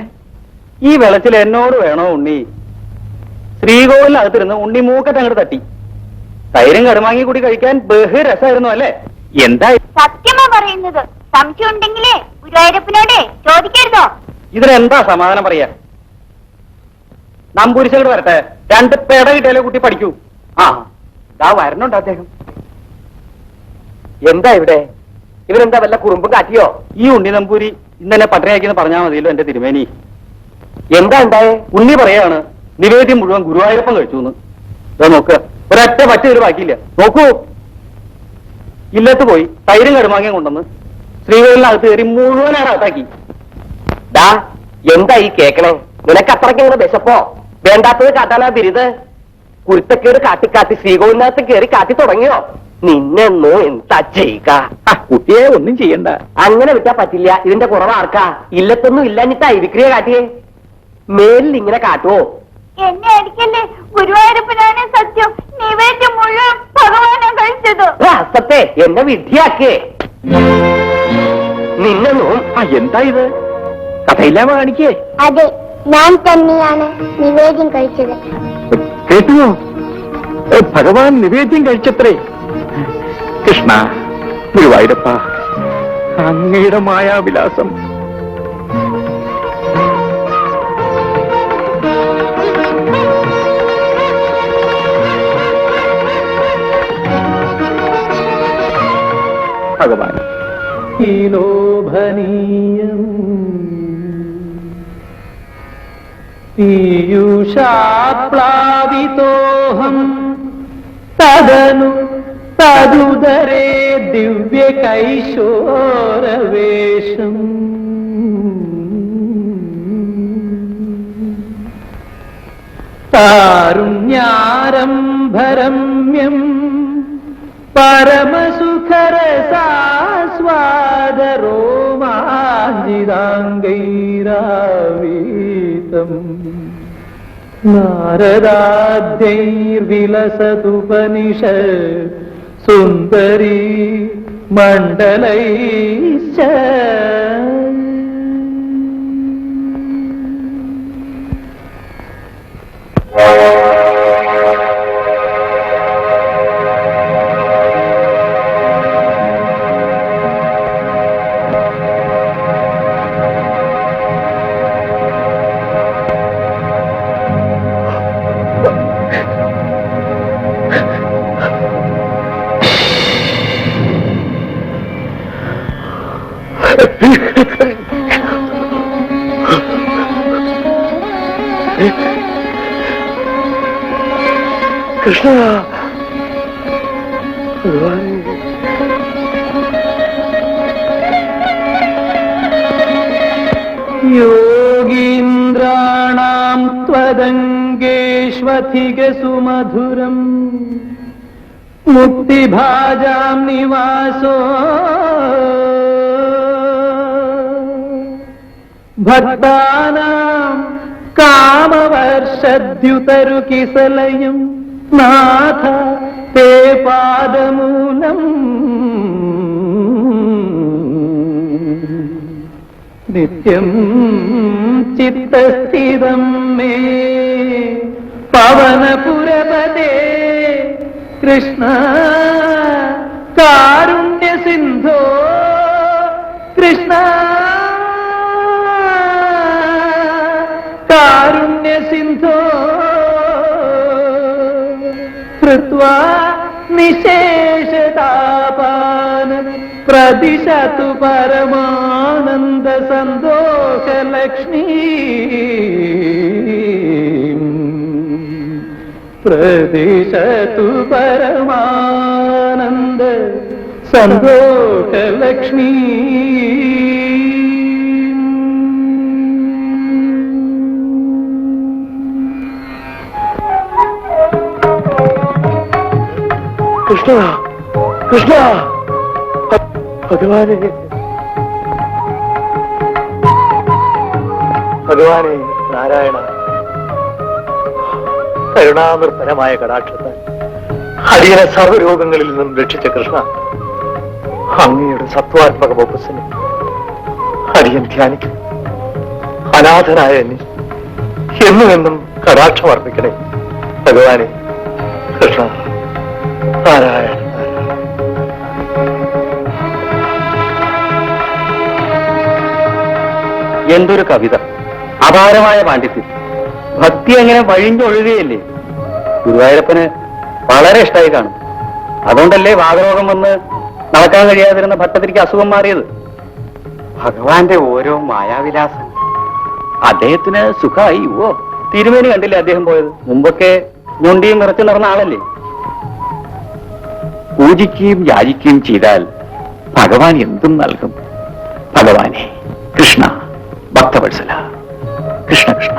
Speaker 2: ഈ വെളച്ചിൽ എന്നോട് വേണോ ഉണ്ണി? ശ്രീകോവിലിനകത്തിരുന്ന് ഉണ്ണി മൂക്കറ്റ് അങ്ങോട്ട് തട്ടി. തൈരും കടുമാങ്ങി കൂടി കഴിക്കാൻ ബഹു രസമായിരുന്നു അല്ലേ? എന്താ
Speaker 7: സത്യമാ പറയുന്നത്. സംശയം ഉണ്ടെങ്കിലേ ഗുരുവായൂരപ്പനോടെ ചോദിക്കരുതോ?
Speaker 2: ഇതിനെന്താ സമാധാനം പറയാ? നമ്പൂരിശങ്ങോട് വരട്ടെ, രണ്ട് പേട കിട്ടിയാലേ കുട്ടി പഠിക്കൂ. ആ വരണുണ്ട് അദ്ദേഹം.
Speaker 3: എന്താ ഇവിടെ? ഇവരെന്താ വല്ല കുറുമ്പും കാട്ടിയോ?
Speaker 2: ഈ ഉണ്ണി നമ്പൂരി ഇന്നലെ പട്ടണയാക്കിന്ന് പറഞ്ഞാൽ മതിയല്ലോ എന്റെ തിരുമേനി.
Speaker 3: എന്താ ഉണ്ടായേ?
Speaker 2: ഉണ്ണി പറയാണ് നിവേദ്യം മുഴുവൻ ഗുരുവായൂരപ്പം കഴിച്ചു എന്ന്. നോക്കുക, ഒരൊറ്റ പറ്റ ഒരു ബാക്കിയില്ല. നോക്കൂ, ഇല്ലത്ത് പോയി തൈരും കടുമാങ്ങിയും കൊണ്ടുവന്ന് ശ്രീകോവിലിനകത്ത് കയറി മുഴുവനാണ് അകത്താക്കി.
Speaker 3: ഡാ, എന്താ ഈ കേക്കണേ? നിനക്ക് അത്രയ്ക്ക് ഇങ്ങനെ വിശപ്പോ? വേണ്ടാത്തത് കാട്ടാനാ ബിരുദ്. കുരുത്തക്കേട് കാട്ടിക്കാട്ടി ശ്രീകോവിലിനകത്ത് കയറി കാട്ടി തുടങ്ങിയോ? നിന്നെന്നോ എന്താ ചെയ്യുക?
Speaker 2: കുട്ടിയെ ഒന്നും ചെയ്യണ്ട.
Speaker 3: അങ്ങനെ വിട്ടാ പറ്റില്ല. ഇതിന്റെ കുറവ് ആർക്കാ? ഇല്ലത്തൊന്നും ഇല്ലാഞ്ഞിട്ടാ വിക്രിയ കാട്ടിയേ. മേലിൽ ഇങ്ങനെ കാട്ടുവോ?
Speaker 7: എന്നെ അടിക്കല്ലേ, ഗുരുവായൂരപ്പനാണ് സത്യം. നിവേദ്യം മുഴുവൻ ഭഗവാനാ കഴിച്ചത്.
Speaker 3: അസത്തെ എന്നെ വിധിയാക്കേ. നിന്നെന്നും
Speaker 2: എന്താ ഇത്? കഥയില്ലാമ കാണിക്കേ.
Speaker 7: അതെ, ഞാൻ തന്നെയാണ് നിവേദ്യം കഴിച്ചത്.
Speaker 2: കേട്ടുവോ? ഭഗവാൻ നിവേദ്യം കഴിച്ചത്രേ. കൃഷ്ണ, ഗുരുവായൂരപ്പ, അങ്ങയുടെ മായാവിലാസം. ഭഗവാൻ
Speaker 1: ഈ ലോഭനീയം പീയൂഷാപ്ലാവിതോഹം തദനു തദുദരേ ദിവ്യകൈശോരവേഷം താരുണ്യാരംഭരമ്യം പരമസുഖരസാസ്വാദരോമാഞ്ചിതാംഗൈരാവീതം നാരദാദ്യൈർവിലസതുപനിഷ സുന്ദരീ മണ്ഡലൈശ്ച
Speaker 2: കൃഷ്ണ
Speaker 1: യോഗീന്ദ്രാണാം ത്വദംഗേഷ്വധികസുമധുരം മുക്തിഭാജാം നിവാസോ ഭക്താനാം കാമവർഷദ്യുതരുകിസലയം നാഥ തേ പാദമൂലം നിത്യം ചിത്തസ്ഥിതം മേ പവനപുരപദേ കൃഷ്ണ കാരുണ്യസിന്ധോ കൃഷ്ണ കാരുണ്യസിന്ധോ കൃത്വാ നിശേഷതാപാന പ്രതിശതു പരമാനന്ദ സന്തോഷലക്ഷ്മീ പ്രതിശതു പരമാനന്ദ സന്തോഷലക്ഷ്മീ
Speaker 2: കൃഷ്ണ കൃഷ്ണ ഭഗവാനെ ഭഗവാനെ നാരായണ കരുണാനിർഭരമായ കടാക്ഷത്താൽ അടിയനെ സർവ്വരോഗങ്ങളിൽ നിന്നും രക്ഷിച്ച കൃഷ്ണ അങ്ങയുടെ സത്വാത്മക വപസ്സിനെ അടിയൻ ധ്യാനിക്കും. അനാഥനായ എന്നെ എന്നുമെന്നും കടാക്ഷം അർപ്പിക്കണേ ഭഗവാനെ കൃഷ്ണ നാരായണ. എന്തൊരു കവിത, അപാരമായ പാണ്ഡിത്യം, ഭക്തി അങ്ങനെ വഴിഞ്ഞൊഴുകയല്ലേ. ഗുരുവായൂരപ്പന് വളരെ ഇഷ്ടമായി കാണും. അതുകൊണ്ടല്ലേ വാതരോഗം വന്ന് നടക്കാൻ കഴിയാതിരുന്ന ഭട്ടതിരിക്ക് അസുഖം മാറിയത്.
Speaker 6: ഭഗവാന്റെ ഓരോ മായാവിലാസം
Speaker 2: അദ്ദേഹത്തിന് സുഖമായി. ഓ, തിരുമേനി കണ്ടില്ലേ അദ്ദേഹം പോയത്? മുമ്പൊക്കെ ഞൊണ്ടിയും നിറച്ചു നടന്ന ആളല്ലേ. പൂജിക്കുകയും യാചിക്കുകയും ചെയ്താൽ ഭഗവാൻ എന്തും നൽകും. ഭഗവാനെ കൃഷ്ണ ഭക്തവത്സല കൃഷ്ണ കൃഷ്ണ.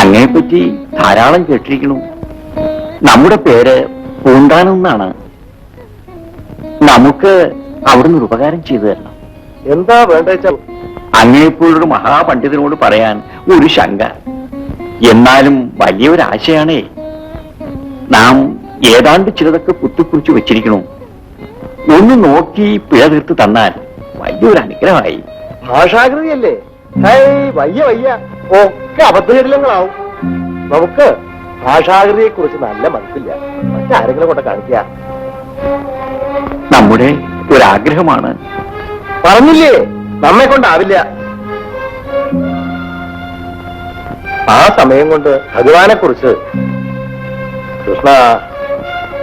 Speaker 2: അങ്ങനെപ്പറ്റി ധാരാളം കേട്ടിരിക്കണു. നമ്മുടെ പേര് പൂണ്ടാനെന്നാണ്. നമുക്ക് അവിടുന്ന് ഒരു ഉപകാരം ചെയ്തു തരണം.
Speaker 1: എന്താ വേണ്ട?
Speaker 2: അങ്ങനെപ്പോഴൊരു മഹാപണ്ഡിതനോട് പറയാൻ ഒരു ശങ്ക. എന്നാലും വലിയൊരാശയാണേ. നാം ഏതാണ്ട് ചിലതൊക്കെ കുത്തിക്കുറിച്ച് വെച്ചിരിക്കണു.
Speaker 6: ഒന്ന് നോക്കി പിഴ തീർത്ത് തന്നാൽ വലിയൊരു അനുഗ്രഹമായി.
Speaker 1: ഭാഷാകൃതിയല്ലേ? വയ്യ വയ്യ, ഒക്കെ അബദ്ധജടിലങ്ങളാവും. നമുക്ക് ഭാഷാകൃതിയെ കുറിച്ച് നല്ല മനസ്സില്ല. മറ്റാരെങ്കിലും കൊണ്ട് കാണിക്കുക.
Speaker 6: നമ്മുടെ ഒരാഗ്രഹമാണ്.
Speaker 1: പറഞ്ഞില്ലേ, നമ്മെ കൊണ്ടാവില്ല. ആ സമയം കൊണ്ട് ഭഗവാനെ കുറിച്ച് കൃഷ്ണ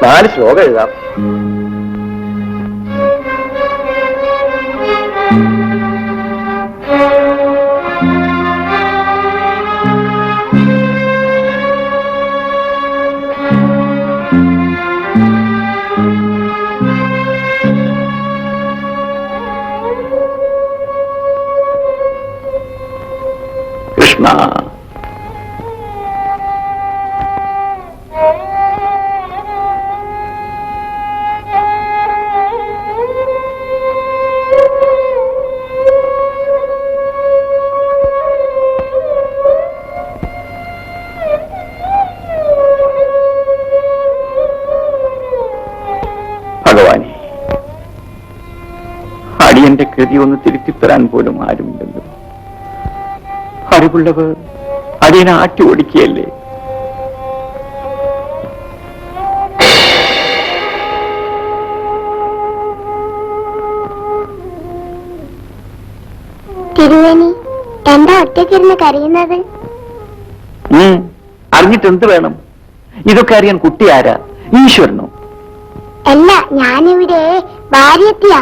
Speaker 1: 4 ശ്ലോകം എഴുതാം.
Speaker 6: കൃഷ്ണ, ഭഗവാനെ, അടിയന്റെ കൃതി ഒന്ന് തിരുത്തിത്തരാൻ പോലും ആരുമില്ലല്ലോ. അറിവുള്ളവർ അടിയനെ ആട്ടി ഓടിക്കുകയല്ലേ.
Speaker 7: തിരുവേനി, എന്താ ഒറ്റയ്ക്കിരുന്ന് കരയുന്നത്?
Speaker 6: അറിഞ്ഞിട്ട് എന്ത് വേണം? ഇതൊക്കെ അറിയാൻ കുട്ടി ആരാ? ഈശ്വരനോ?
Speaker 7: അല്ല, ഞാനിവിടെ ഭാര്യത്തിയാ.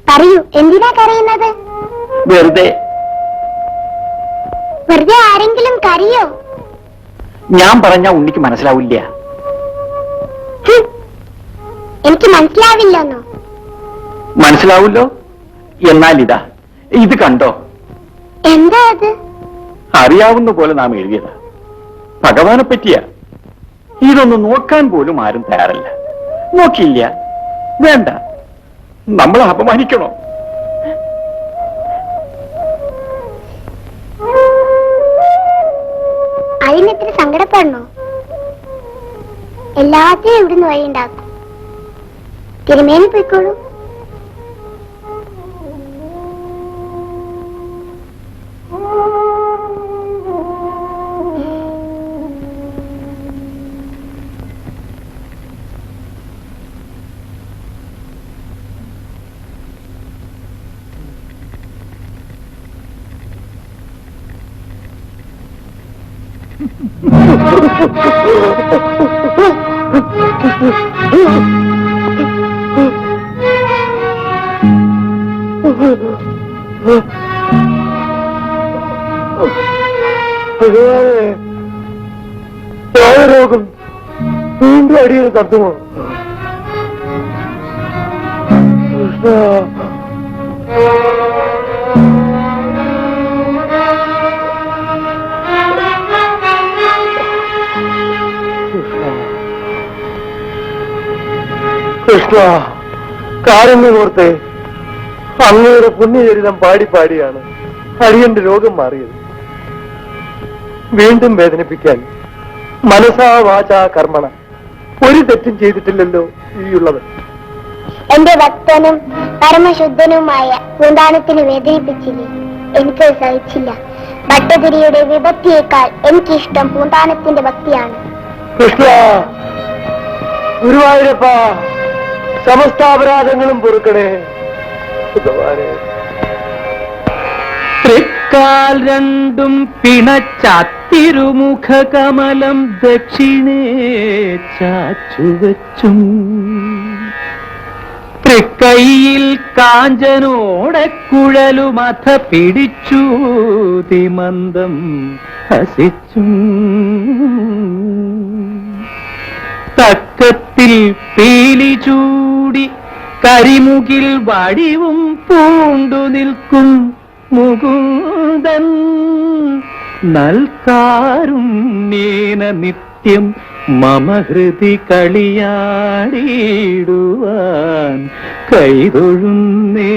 Speaker 7: പറയൂ, എന്തിനാ കരയുന്നത്?
Speaker 6: വെറുതെ.
Speaker 7: വെറുതെ ആരെങ്കിലും കരയോ?
Speaker 6: ഞാൻ പറഞ്ഞ ഉണ്ണിക്ക് മനസ്സിലാവില്ല.
Speaker 7: എനിക്ക് മനസ്സിലാവില്ലെന്നോ?
Speaker 6: മനസ്സിലാവൂല്ലോ. എന്നാൽ ഇതാ, ഇത് കണ്ടോ?
Speaker 7: എന്താ അത്?
Speaker 6: അറിയാവുന്ന പോലെ നാം എഴുതിയതാ. ഭഗവാനെ പറ്റിയാ. ഇതൊന്ന് നോക്കാൻ പോലും ആരും തയ്യാറല്ല. നോക്കിയില്ല, വേണ്ട. നമ്മളെ അപമാനിക്കണോ?
Speaker 7: അതിനെത്ര സങ്കടപ്പെടണോ? എല്ലാത്തിനും ഇവിടുന്ന് വഴിയുണ്ടാക്കും. തിരുമേനി പോയിക്കോളൂ.
Speaker 1: രോഗം വീണ്ടും അടിയിൽ തട്ടുമോ? കൃഷ്ണ, കാരുണ്യമൂർത്തേ, അങ്ങയുടെ പുണ്യചരിതം പാടി പാടിയാണ് അടിയന്റെ രോഗം മാറിയത്. വീണ്ടും വേദനിപ്പിക്കാൻ മനസാ വാചാ കർമ്മണ ഒരു തെറ്റും ചെയ്തിട്ടില്ലല്ലോ ഈയുള്ളത്.
Speaker 7: എന്റെ ഭക്തനും പരമശുദ്ധനുമായ പൂന്താനത്തിന് വേദനിപ്പിച്ചില്ലേ? എനിക്ക് സഹിച്ചില്ല. ഭട്ടതിരിയുടെ വിഭക്തിയേക്കാൾ എനിക്കിഷ്ടം പൂന്താനത്തിന്റെ ഭക്തിയാണ്.
Speaker 1: കൃഷ്ണ, ഗുരുവായൂരപ്പ, സമസ്താപരാധങ്ങളും പൊറുക്കണേ. ഭഗവാനെ,
Speaker 2: തൃക്കാൽ രണ്ടും പിണച്ചാത്തിരുമുഖ കമലം ദക്ഷിണേ ചാച്ചുവച്ചും തൃക്കൈയിൽ കാഞ്ചനോടെ കുഴലുമഥ പിടിച്ചു തിമന്ദം ഹസിച്ചും തക്കത്തിൽ പീലി ചൂടി കരിമുകിൽ വടിവും പൂണ്ടു നിൽക്കും മുകുന്ദൻ നൽകാരുണ്യേന നിത്യം മമ ഹൃദി കളിയാടിടുവാൻ കൈതൊഴുന്നേ.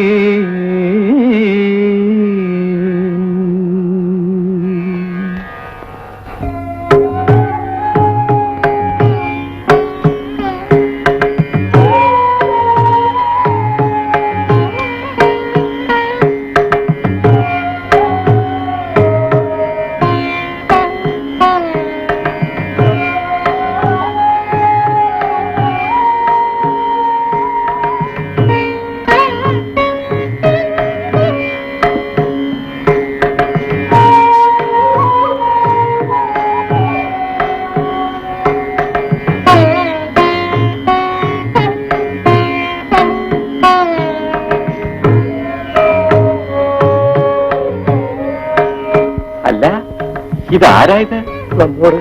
Speaker 6: ഇതാരായത്?
Speaker 1: നമ്മോട്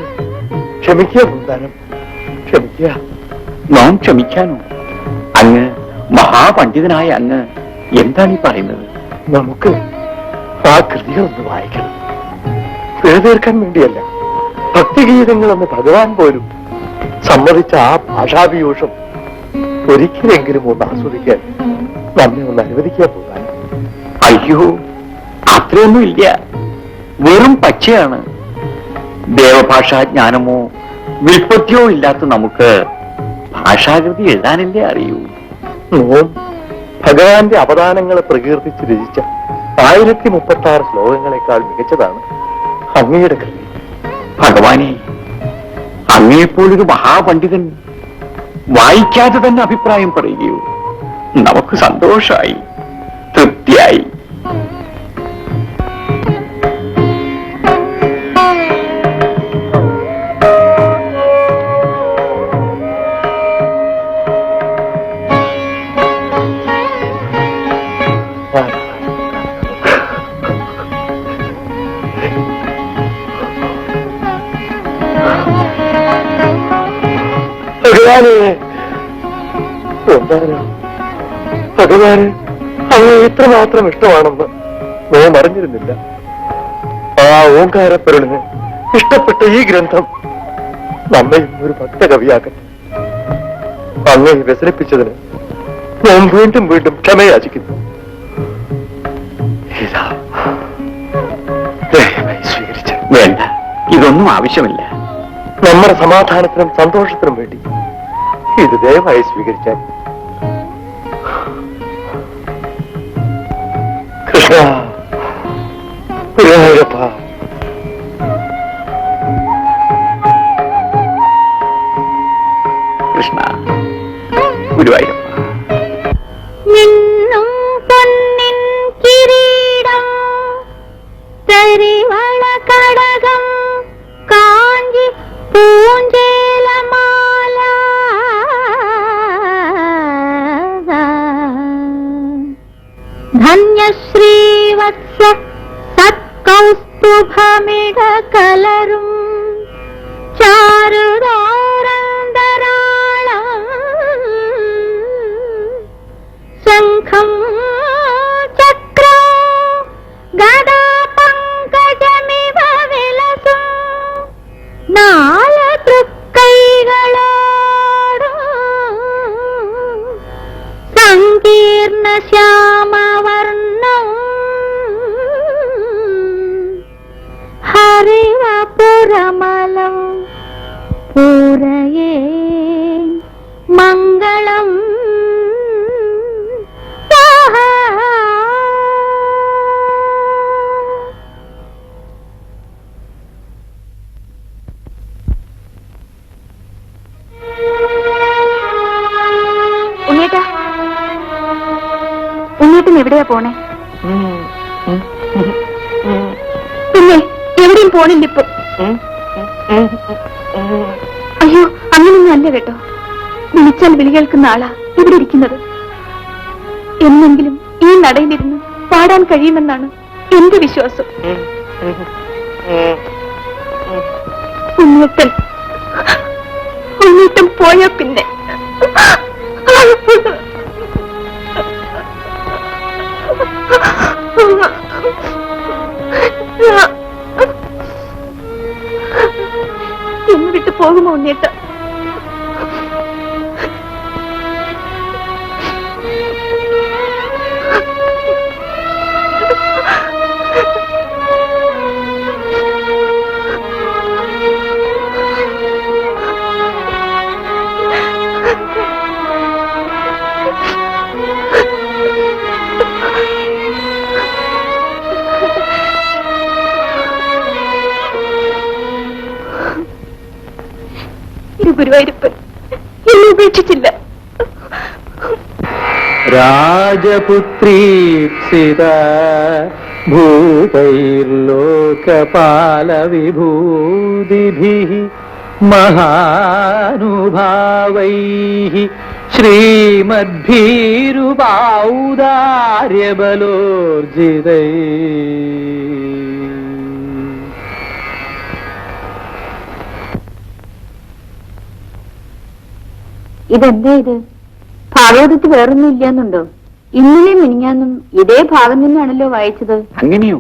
Speaker 1: ക്ഷമിക്കുക വൃന്ദാനം, ക്ഷമിക്കുക.
Speaker 6: നാം ക്ഷമിക്കാനോ? അങ്ങ് മഹാപണ്ഡിതനായ അങ്ങ് എന്താണ് ഈ പറയുന്നത്?
Speaker 1: നമുക്ക് ആ കൃതികളൊന്ന് വായിക്കണം. തീർക്കാൻ വേണ്ടിയല്ല, ഭക്തിഗീതങ്ങളെന്ന് ഭഗവാൻ പോലും സമ്മതിച്ച ആ ഭാഷാഭിയൂഷം ഒരിക്കലെങ്കിലും ഒന്ന് ആസ്വദിക്കാൻ നമ്മെ ഒന്ന് അനുവദിക്കാൻ പോകാൻ.
Speaker 6: അയ്യോ, അത്രയൊന്നും ഇല്ല. വെറും പച്ചയാണ്. ദേവഭാഷാജ്ഞാനമോ വിൽപ്പത്തിയോ ഇല്ലാത്ത നമുക്ക് ഭാഷാകൃതി എഴുതാനല്ലേ അറിയൂ.
Speaker 1: നോം ഭഗവാന്റെ അവദാനങ്ങളെ പ്രകീർത്തിച്ച് രചിച്ച 1036 ശ്ലോകങ്ങളെക്കാൾ മികച്ചതാണ് അങ്ങയുടെ കൃതി.
Speaker 6: ഭഗവാനെ, അങ്ങയെപ്പോലൊരു മഹാപണ്ഡിതൻ വായിക്കാതെ തന്നെ അഭിപ്രായം പറയുകയോ? നമുക്ക് സന്തോഷമായി, തൃപ്തിയായി.
Speaker 1: ഭഗവാനെ, ഭഗവാന് അങ്ങ് ഇത്രമാത്രം ഇഷ്ടമാണെന്ന് നോം അറിഞ്ഞിരുന്നില്ല. ആ ഓങ്കാരപ്പരുളിന് ഇഷ്ടപ്പെട്ട ഈ ഗ്രന്ഥം നമ്മെ ഒരു ഭക്തകവിയാക്കട്ടെ. അങ്ങേ വ്യസനിപ്പിച്ചതിന് നോം വീണ്ടും വീണ്ടും ക്ഷമയാചിക്കുന്നു. ഇതാ ദയവായി സ്വീകരിച്ചു.
Speaker 6: വേണ്ട, ഇതൊന്നും ആവശ്യമില്ല.
Speaker 1: നമ്മുടെ സമാധാനത്തിനും സന്തോഷത്തിനും വേണ്ടി ഇത് ദയവായി സ്വീകരിച്ചാൽ. കൃഷ്ണ, ഗുരുവായൂരപ്പ,
Speaker 6: കൃഷ്ണ, ഗുരുവായൂരപ്പ.
Speaker 7: നിന്നും പൊന്നിൻ കിരീടം തരിവള കടകം കാഞ്ചി പൂഞ്ചേലമാല ധന്യശ്രീവത്സ സത്കൗസ്തുഭമിട കലരും ചാരുദാരന്തരാളം ശംഖം ചക്രം ഗദാ പങ്കജമിവ വിലസും നാല് തൃക്കൈകളോടും സങ്കീർണ ശ്യാമവർണം ഹരിവപുരമലം പൂരയേ മംഗളം.
Speaker 4: ഉണ്ണേട്ടൻ എവിടെയാ പോണേ? പിന്നെ എവിടെയും പോണില്ല ഇപ്പൊ. അയ്യോ, അങ്ങനൊന്നും അല്ല കേട്ടോ. വിളിച്ചാൽ വിളി കേൾക്കുന്ന ആളാ ഇവിടെ ഇരിക്കുന്നത്. എന്നെങ്കിലും ഈ നടയിലിരുന്ന് പാടാൻ കഴിയുമെന്നാണ് എന്റെ വിശ്വാസം. ഉണ്ണേട്ടൻ പോയ പിന്നെ എന്നെ വിട്ടു പോകുമോ ഉണ്ണേട്ട? ഗുരുവായൂരപ്പൻ എന്നെ ഉപേക്ഷിച്ചില്ല.
Speaker 1: രാജപുത്രീപ്സിത ഭൂതൈർലോകപാല വിഭൂതിഭിഃ മഹാനുഭാവൈഃ ശ്രീമദ്ഭീരുപാൗദാര്യബലോർജിതൈഃ
Speaker 4: ഇതെന്താ ഇത്? ഭാഗവതത്തിൽ വേറൊന്നും ഇല്ലാന്നുണ്ടോ? ഇന്നലെയും മിനിഞ്ഞാന്നും ഇതേ ഭാഗം തന്നെയാണല്ലോ വായിച്ചത്.
Speaker 6: അങ്ങനെയോ?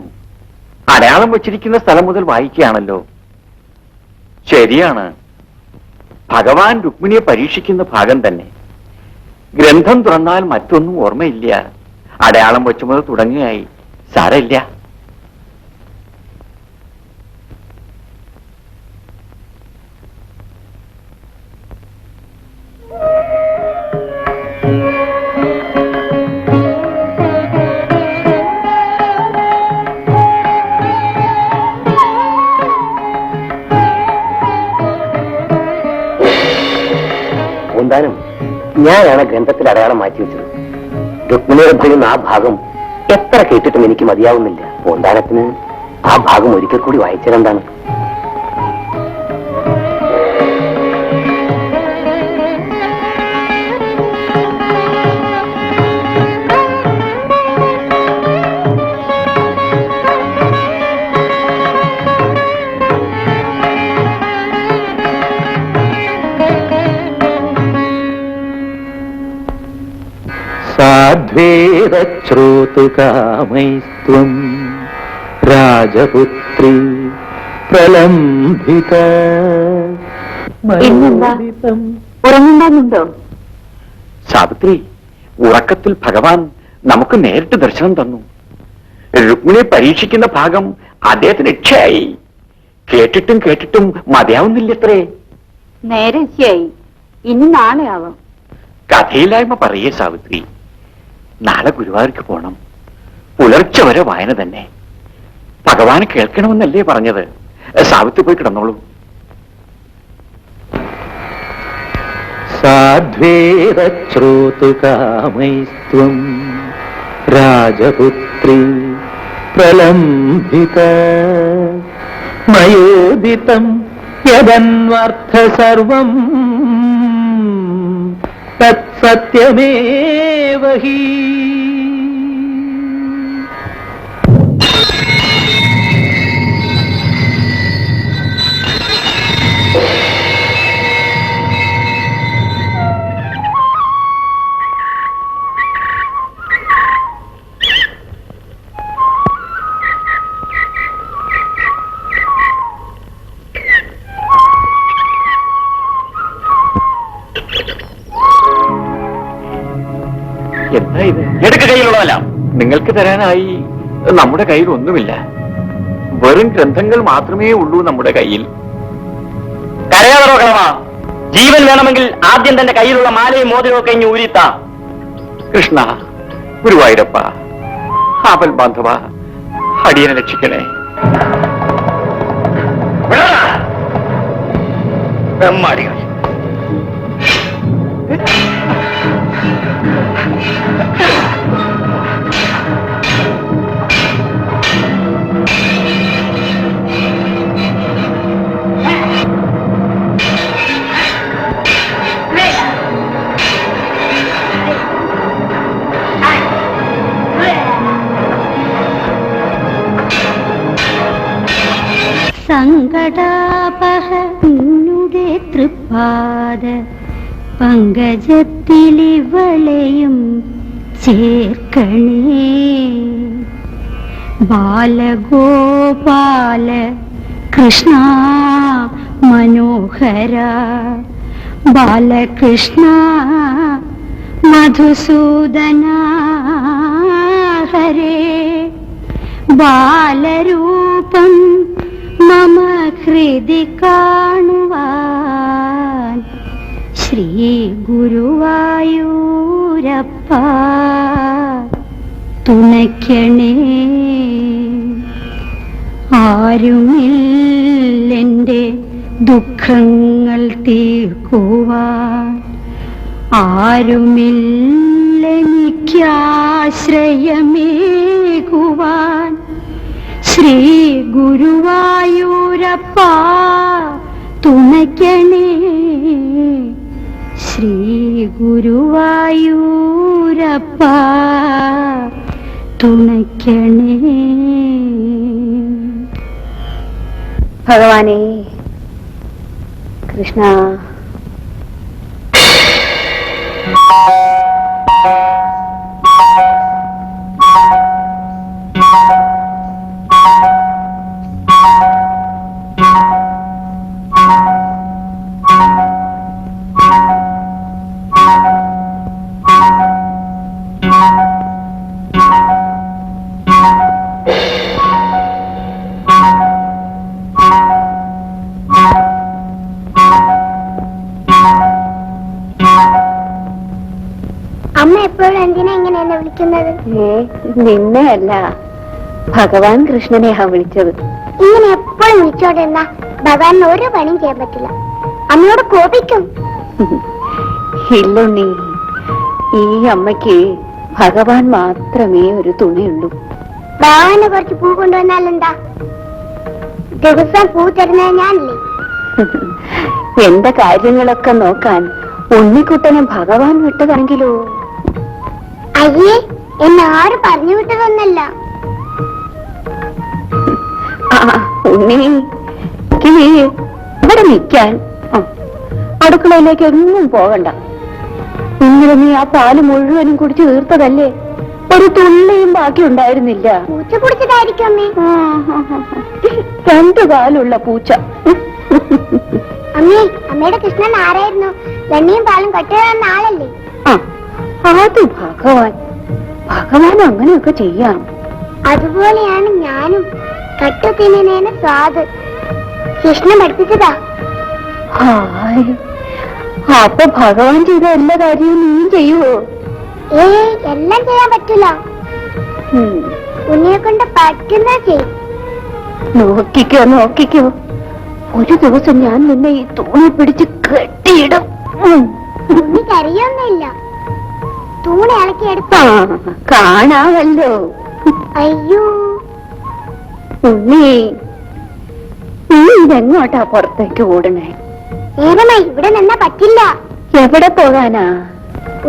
Speaker 6: അടയാളം വച്ചിരിക്കുന്ന സ്ഥലം മുതൽ വായിക്കുകയാണല്ലോ. ശരിയാണ്, ഭഗവാൻ രുക്മിണിയെ പരീക്ഷിക്കുന്ന ഭാഗം തന്നെ. ഗ്രന്ഥം തുറന്നാൽ മറ്റൊന്നും ഓർമ്മയില്ല. അടയാളം വെച്ചു മുതൽ തുടങ്ങുകയായി. സാരമില്ല.
Speaker 3: പൂന്താനം, ഞാനാണ് ഗ്രന്ഥത്തിൽ അടയാളം മാറ്റി വെച്ചത്. രുക്മിണിയുടെ പറയുന്ന ആ ഭാഗം എത്ര കേട്ടിട്ടും എനിക്ക് മതിയാവുന്നില്ല. പൂന്താനത്തിന് ആ ഭാഗം ഒരിക്കൽ കൂടി വായിച്ചതെന്താണ്?
Speaker 1: സാധ്വേരശ്രോതുകാമൈസ്ത്വം രാജപുത്രി പ്രലംഭിത.
Speaker 4: ഇന്നെന്താ ഉറങ്ങുന്നുണ്ടോ?
Speaker 6: സാവിത്രി, ഉറക്കത്തിൽ ഭഗവാൻ നമുക്ക് നേരിട്ട് ദർശനം തന്നു. രുക്മിണിയെ പരീക്ഷിക്കുന്ന ഭാഗം അദ്ദേഹത്തിന് ഇച്ഛയായി. കേട്ടിട്ടും കേട്ടിട്ടും മതിയാവുന്നില്ലത്രേ.
Speaker 4: നേരെ ശരിയായി. ഇനി നാളെ ആവാം.
Speaker 6: കഥയില്ലായ്മ പറയേ സാവിത്രി. നാളെ ഗുരുവായൂർക്ക് പോണം. പുലർച്ച വരെ വായന തന്നെ. ഭഗവാന് കേൾക്കണമെന്നല്ലേ പറഞ്ഞത്. സാവിത്രി പോയി കിടന്നോളൂ.
Speaker 1: സാധ്വേരശ്രോതുകാമൈസ്ത്വം രാജപുത്രി പ്രലംഭിത. മയോദിതം യദന്വർത്ഥ സർവം തത്സത്യമേവ ഹി.
Speaker 6: എന്താ ഇത്? എടുക്ക കയ്യിലുള്ളതല്ല. നിങ്ങൾക്ക് തരാനായി നമ്മുടെ കയ്യിൽ ഒന്നുമില്ല. വെറും ഗ്രന്ഥങ്ങൾ മാത്രമേ ഉള്ളൂ നമ്മുടെ കയ്യിൽ.
Speaker 2: കരയാതറോ കളവാ. ജീവൻ വേണമെങ്കിൽ ആദ്യം തന്റെ കയ്യിലുള്ള മാലയും മോതിരവും ഒക്കെ ഇനി ഊരിത്താ.
Speaker 6: കൃഷ്ണ, ഗുരുവായൂരപ്പ, ആപൽ ബാന്ധവ, അടിയനെ രക്ഷിക്കണേ. ബ്രഹ്മാടികൾ.
Speaker 8: സങ്കടാപഹനുടെ തൃപ്പാദ പങ്കജത്തിലിവളെയും ചേർക്കണേ. ബാലഗോപാല കൃഷ്ണ മനോഹര ബാലകൃഷ്ണ മധുസൂദന ഹരേ. ബാലരൂപം മമ ഹൃദി കാണുവാൻ ശ്രീ ഗുരുവായൂരപ്പ തുണയ്ക്കണേ. ആരുമില്ലെന്റെ ദുഃഖങ്ങൾ തീർക്കുവാൻ, ആരുമില്ലെനിക്കാശ്രയമേകുവാൻ ശ്രീ ഗുരുവായൂരപ്പ തുണയ്ക്കണേ. ശ്രീ ഗുരുവായൂരപ്പ തുണയ്ക്കണേ.
Speaker 5: ഭഗവാനേ കൃഷ്ണ.
Speaker 7: അമ്മ എപ്പോഴും എന്തിനാ ഇങ്ങനെ എന്നെ വിളിക്കുന്നത്?
Speaker 5: നിന്നെ അല്ല, ഭഗവാൻ കൃഷ്ണനെയാ വിളിച്ചത്.
Speaker 7: ഇങ്ങനെ എപ്പോഴും വിളിച്ചോണ്ടിരുന്ന ഭഗവാൻ ഒരു പണിയും ചെയ്യാൻ പറ്റില്ല. അമ്മയോട് കോപിക്കും.
Speaker 5: ഇല്ലുണ്ണി, ഈ അമ്മയ്ക്ക് ഭഗവാൻ മാത്രമേ ഒരു തുണയുള്ളൂ.
Speaker 7: ഭഗവാന് കുറച്ച് പൂ കൊണ്ടുവന്നാലെന്താ? ദിവസം പൂ തരുന്നത് ഞാനല്ലേ?
Speaker 5: എന്റെ കാര്യങ്ങളൊക്കെ നോക്കാൻ ഉണ്ണിക്കുട്ടനെ ഭഗവാൻ വിട്ടതാണെങ്കിലോ?
Speaker 7: അയ്യേ, എന്നെ ആരും പറഞ്ഞു വിട്ടതൊന്നല്ല.
Speaker 5: ഉണ്ണി, ഇവിടെ നിൽക്കാൻ. അടുക്കളയിലേക്ക് എങ്ങും പോകണ്ട. ഇന്നലെ നീ ആ പാല് മുഴുവനും കുടിച്ച് തീർത്തതല്ലേ? ഒരു തുള്ളിയും ബാക്കി ഉണ്ടായിരുന്നില്ല.
Speaker 7: പൂച്ച കുടിച്ചതായിരിക്കും അമ്മേ.
Speaker 5: 2 കാലുള്ള പൂച്ച.
Speaker 7: അമ്മേ, അമ്മയുടെ കൃഷ്ണൻ ആരായിരുന്നു? വെണ്ണയും പാലും കട്ടുതന്ന ആളല്ലേ?
Speaker 5: അത് ഭഗവാൻ. ഭഗവാൻ അങ്ങനെയൊക്കെ ചെയ്യാം.
Speaker 7: അതുപോലെയാണ് ഞാനും. കട്ടു തിന്നേന സ്വാദ് കൃഷ്ണൻ പഠിപ്പിച്ചതാ.
Speaker 5: അപ്പൊ ഭഗവാൻ ചെയ്ത എല്ലാ കാര്യവും നീ ചെയ്യുവോ?
Speaker 7: എല്ലാം ചെയ്യാൻ പറ്റില്ല. ഉണ്ണിയെ കൊണ്ട് പറ്റുന്ന ചെയ്യും.
Speaker 5: നോക്കിക്കോ നോക്കിക്കോ, ഒരു ദിവസം ഞാൻ നിന്നെ ഈ തൂണി പിടിച്ച് കെട്ടിയിടും.
Speaker 7: ഉണ്ണി കരയൊന്നുമില്ല. തൂണി ഇളക്കി എടുത്ത
Speaker 5: കാണാമല്ലോ.
Speaker 7: അയ്യോ
Speaker 5: ഉണ്ണി, നീ ഇതെങ്ങോട്ടാ പുറത്തേക്ക് ഓടണേ?
Speaker 7: നേരമായി, ഇവിടെ നിന്നാ പറ്റില്ല.
Speaker 5: എവിടെ പോകാനാ?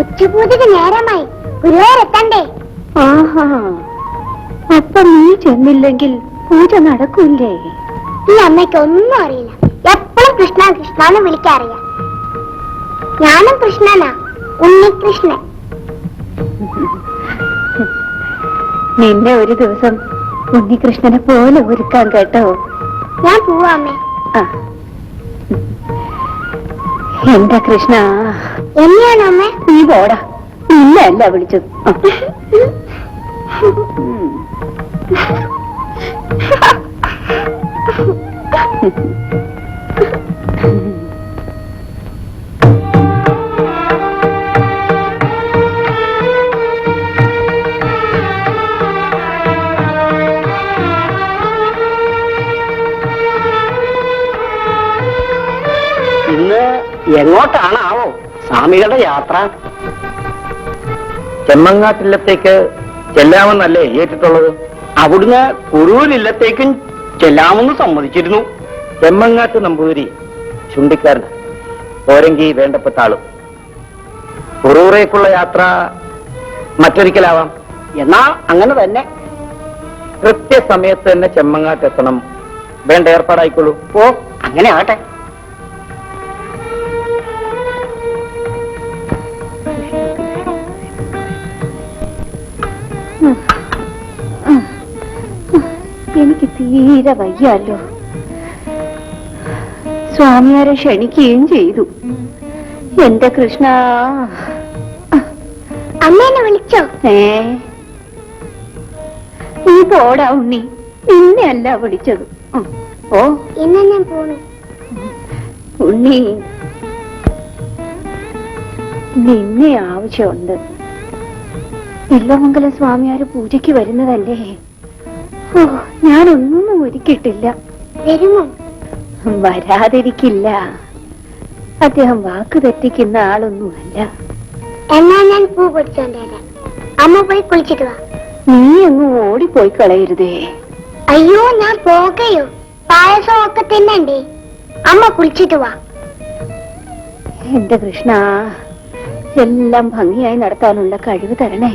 Speaker 7: ഉച്ചപൂജക്ക് നേരമായി, ഗുരുവായൂരെത്തണ്ടേ?
Speaker 5: ആഹാ, അപ്പൊ നീ ചെന്നില്ലെങ്കിൽ പൂജ നടക്കൂല്ലേ?
Speaker 7: ഈ അമ്മയ്ക്ക് ഒന്നും അറിയില്ല. എപ്പോഴും കൃഷ്ണ കൃഷ്ണന്ന് വിളിക്കാറിയാം. ഞാനും കൃഷ്ണനാ, ഉണ്ണികൃഷ്ണൻ.
Speaker 5: നിന്നെ ഒരു ദിവസം ഉണ്ണികൃഷ്ണനെ പോലെ ഒരുക്കാൻ കേട്ടോ.
Speaker 7: ഞാൻ പോവാ അമ്മേ.
Speaker 5: എന്റെ കൃഷ്ണ,
Speaker 7: എന്നെയാണോ അമ്മേ?
Speaker 5: നീ പോടാ, നിന്നല്ല വിളിച്ചത്.
Speaker 2: ഇന്ന് എങ്ങോട്ടാണാവോ സ്വാമികളുടെ യാത്ര? ചെമ്മങ്ങാട്ടില്ലത്തേക്ക് ചെല്ലാമെന്നല്ലേ ഏറ്റിട്ടുള്ളത്? അവിടുന്ന് കുരൂരില്ലത്തേക്കും ചെല്ലാമെന്ന് സമ്മതിച്ചിരുന്നു. ചെമ്മങ്ങാട്ട് നമ്പൂതിരി ചുണ്ടിക്കാരൻ, പോരെങ്കി വേണ്ടപ്പെട്ട ആളും. കുറൂറേക്കുള്ള യാത്ര മറ്റൊരിക്കലാവാം. എന്നാ അങ്ങനെ തന്നെ. കൃത്യസമയത്ത് തന്നെ ചെമ്മങ്ങാട്ട് എത്തണം. വേണ്ട ഏർപ്പാടായിക്കോളൂ. ഓ, അങ്ങനെ ആട്ടെ.
Speaker 5: എനിക്ക് തീരെ വയ്യാലോ. സ്വാമിയാരെ ക്ഷണിക്കുകയും ചെയ്തു. എന്റെ കൃഷ്ണ,
Speaker 7: അമ്മേനെ വിളിച്ചോ?
Speaker 5: നീ പോടാ ഉണ്ണി, നിന്നെ അല്ല വിളിച്ചത്. ഓ,
Speaker 7: ഇന്ന് ഞാൻ പോണു.
Speaker 5: ഉണ്ണി, നിന്നെ ആവശ്യമുണ്ട്. എല്ലമംഗലം സ്വാമിയാര് പൂജയ്ക്ക് വരുന്നതല്ലേ? ഓ, ഞാനൊന്നും ഒരുക്കിയിട്ടില്ല.
Speaker 7: വരുമോ?
Speaker 5: വരാതിരിക്കില്ല. അദ്ദേഹം വാക്ക് തെറ്റിക്കുന്ന ആളൊന്നുമല്ല.
Speaker 7: എന്നാ ഞാൻ പൂ പൊടിച്ചോണ്ടേരാം. അമ്മ പോയി കുളിച്ചിട്ട് വാ.
Speaker 5: നീ അങ്ങ് ഓടിപ്പോയി കളയരുതേ.
Speaker 7: അയ്യോ, ഞാൻ പോകയോ? പായസം ഒക്കെ തിന്നണ്ടേ? അമ്മ കുളിച്ചിട്ട് വാ.
Speaker 5: എന്റെ കൃഷ്ണ, എല്ലാം ഭംഗിയായി നടത്താനുള്ള കഴിവ് തരണേ.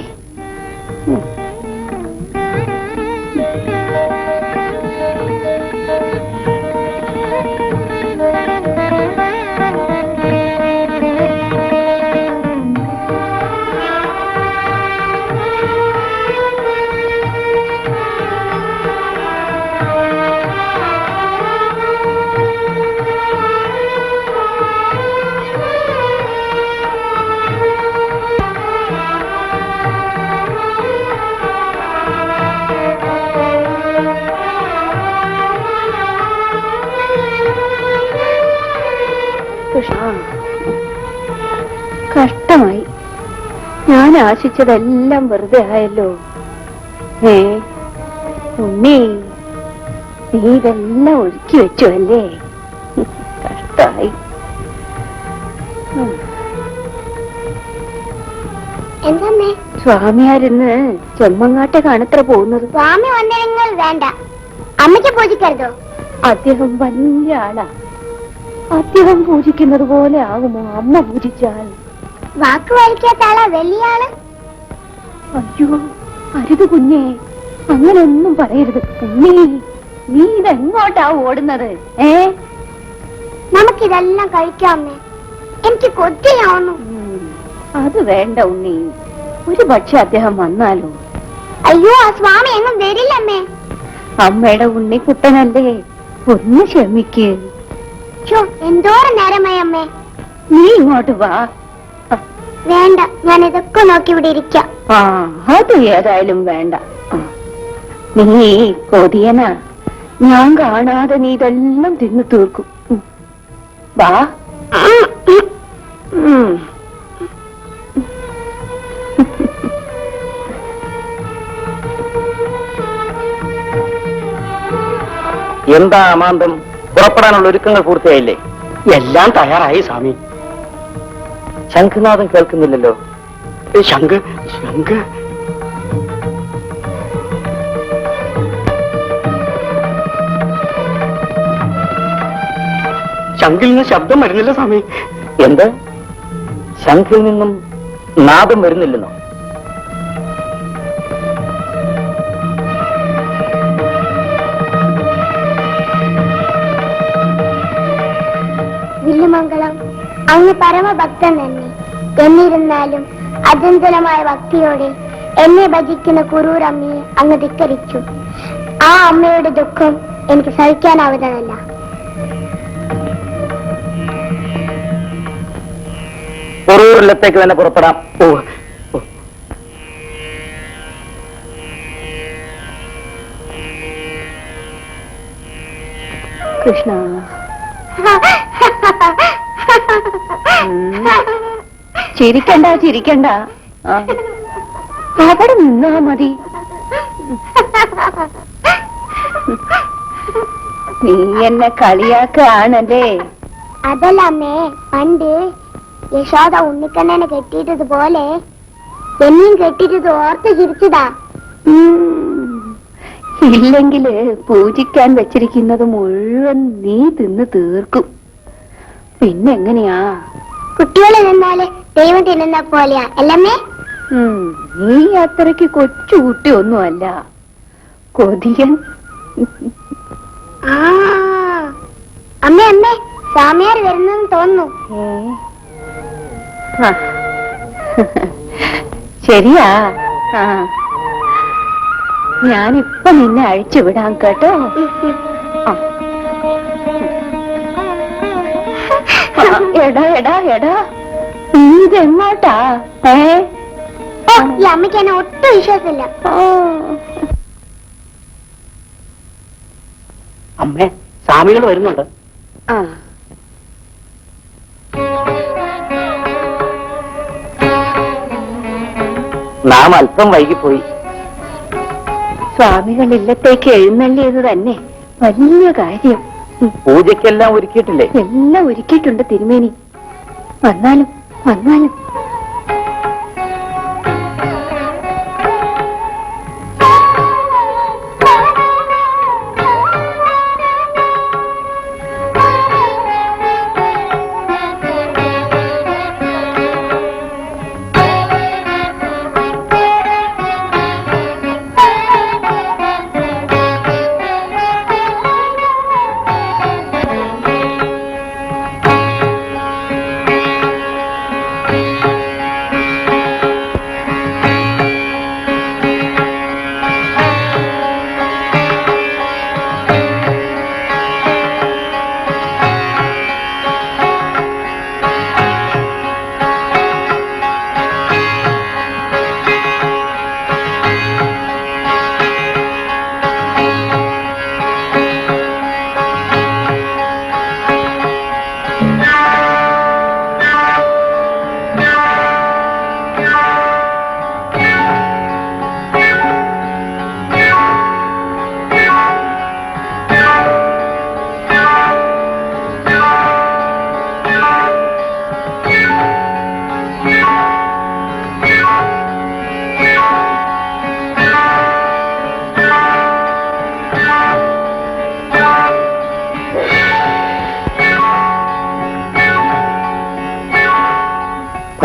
Speaker 5: കഷ്ടമായി. ഞാൻ ആശിച്ചതെല്ലാം വെറുതെ ആയല്ലോ. ഉണ്ണി, നീ ഇതെല്ലാം ഒഴുക്കി വെച്ചു അല്ലേ? കഷ്ടമായി.
Speaker 7: എന്തമ്മേ?
Speaker 5: സ്വാമിയാരിന്ന് ചെമ്മങ്ങാട്ടെ കാണത്ര പോകുന്നത്.
Speaker 7: സ്വാമി വന്നില്ലെങ്കിൽ വേണ്ട, അമ്മയ്ക്ക് പൂജിക്കരുതോ?
Speaker 5: അദ്ദേഹം വലിയ ആളാ. അദ്ദേഹം പൂജിക്കുന്നത് പോലെ ആകുമോ അമ്മ പൂജിച്ചാൽ?
Speaker 7: വാക്ക് വലിക്കാത്ത ആളാ വലിയ ആള്.
Speaker 5: അയ്യോ, അരുത് കുഞ്ഞേ, അങ്ങനെയൊന്നും പറയരുത്. ഉണ്ണി, നീ ഇതെങ്ങോട്ടാ ഓടുന്നത്?
Speaker 7: നമുക്കിതെല്ലാം കഴിക്കാമേ, എനിക്ക് കൊതിയാവുന്നു.
Speaker 5: അത് വേണ്ട ഉണ്ണി, ഒരു പക്ഷെ അദ്ദേഹം വന്നാലോ?
Speaker 7: അയ്യോ, ആ സ്വാമി എങ്ങും വരില്ലമ്മേ.
Speaker 5: അമ്മയുടെ ഉണ്ണിക്കുട്ടനല്ലേ, ഒന്ന് ക്ഷമിക്ക്.
Speaker 7: എന്തോരം നേരമായി അമ്മേ.
Speaker 5: നീ ഇങ്ങോട്ട് വാ.
Speaker 7: വേണ്ട, ഞാൻ ഇതൊക്കെ നോക്കി ഇവിടെ ഇരിക്കാം.
Speaker 5: അത് ഏതായാലും വേണ്ട. നീ കൊതിയനാ, ഞാൻ കാണാതെ നീ ഇതെല്ലാം തിന്നു തീർക്കും. വാ.
Speaker 2: എന്താ അമാന്തം? പുറപ്പെടാനുള്ള ഒരുക്കങ്ങൾ പൂർത്തിയായില്ലേ?
Speaker 1: എല്ലാം തയ്യാറായി സ്വാമി.
Speaker 2: ശംഖുനാഥം കേൾക്കുന്നില്ലല്ലോ.
Speaker 1: ശംഖ് ശംഖ് ശംഖിൽ നിന്ന് ശബ്ദം വരുന്നില്ല സ്വാമി.
Speaker 2: എന്ത്? ശംഖിൽ നിന്നും നാദം വരുന്നില്ലെന്നോ?
Speaker 7: വില്ലുമംഗളം, അങ്ങ് പരമഭക്തൻ തന്നെ. എന്നിരുന്നാലും അചഞ്ചലമായ ഭക്തിയോടെ എന്നെ ഭജിക്കുന്ന കുറൂരമ്മയെ അങ്ങ് ധിക്കരിച്ചു. ആ അമ്മയുടെ ദുഃഖം എനിക്ക് സഹിക്കാനാവുന്നതല്ല.
Speaker 2: കുറൂരിലത്തേക്ക് തന്നെ പുറപ്പെടാം.
Speaker 5: കൃഷ്ണ, ചിരിക്കണ്ട ചിരിക്കണ്ട, അവിടെ നിന്നാ മതി. നീ എന്നെ കളിയാക്കാണല്ലേ?
Speaker 7: അതല്ല അമ്മേ, പണ്ട് യശോദ ഉണ്ണിക്കണ്ണനെ കെട്ടിയിട്ടതുപോലെ എന്നെയും കെട്ടിയിട്ടത് ഓർത്ത് ചിരിച്ചതാ.
Speaker 5: ഇല്ലെങ്കില് പൂജിക്കാൻ വെച്ചിരിക്കുന്നത് മുഴുവൻ നീ തിന്ന് തീർക്കും. പിന്നെങ്ങനെയാ?
Speaker 7: കുട്ടികളെ നിന്നാല് ദൈവം തിന്നുന്ന പോലെയാ അല്ലമ്മേ?
Speaker 5: നീ അത്രയ്ക്ക് കൊച്ചു കുട്ടി ഒന്നുമല്ല, കൊതിയൻ.
Speaker 7: അമ്മേ അമ്മേ, സ്വാമിയാർ വരുന്നെന്ന് തോന്നുന്നു.
Speaker 5: ശരിയാ. ഞാനിപ്പൊ നിന്നെ അഴിച്ചു വിടാം കേട്ടോ. എടാ എടാ എടാ, നീ ഇതെങ്ങോട്ടാ?
Speaker 7: ഈ അമ്മയ്ക്ക് എന്നെ ഒട്ടും വിശ്വാസമില്ല.
Speaker 1: അമ്മേ, സ്വാമികൾ വരുന്നുണ്ട്.
Speaker 2: നാം അല്പം വൈകിപ്പോയി.
Speaker 5: സ്വാമികൾ ഇല്ലത്തേക്ക് എഴുന്നള്ളിയത് തന്നെ വലിയ കാര്യം.
Speaker 2: പൂജയ്ക്കെല്ലാം ഒരുക്കിയിട്ടില്ലേ?
Speaker 5: എല്ലാം ഒരുക്കിയിട്ടുണ്ട് തിരുമേനി. വന്നാലും വന്നാലും.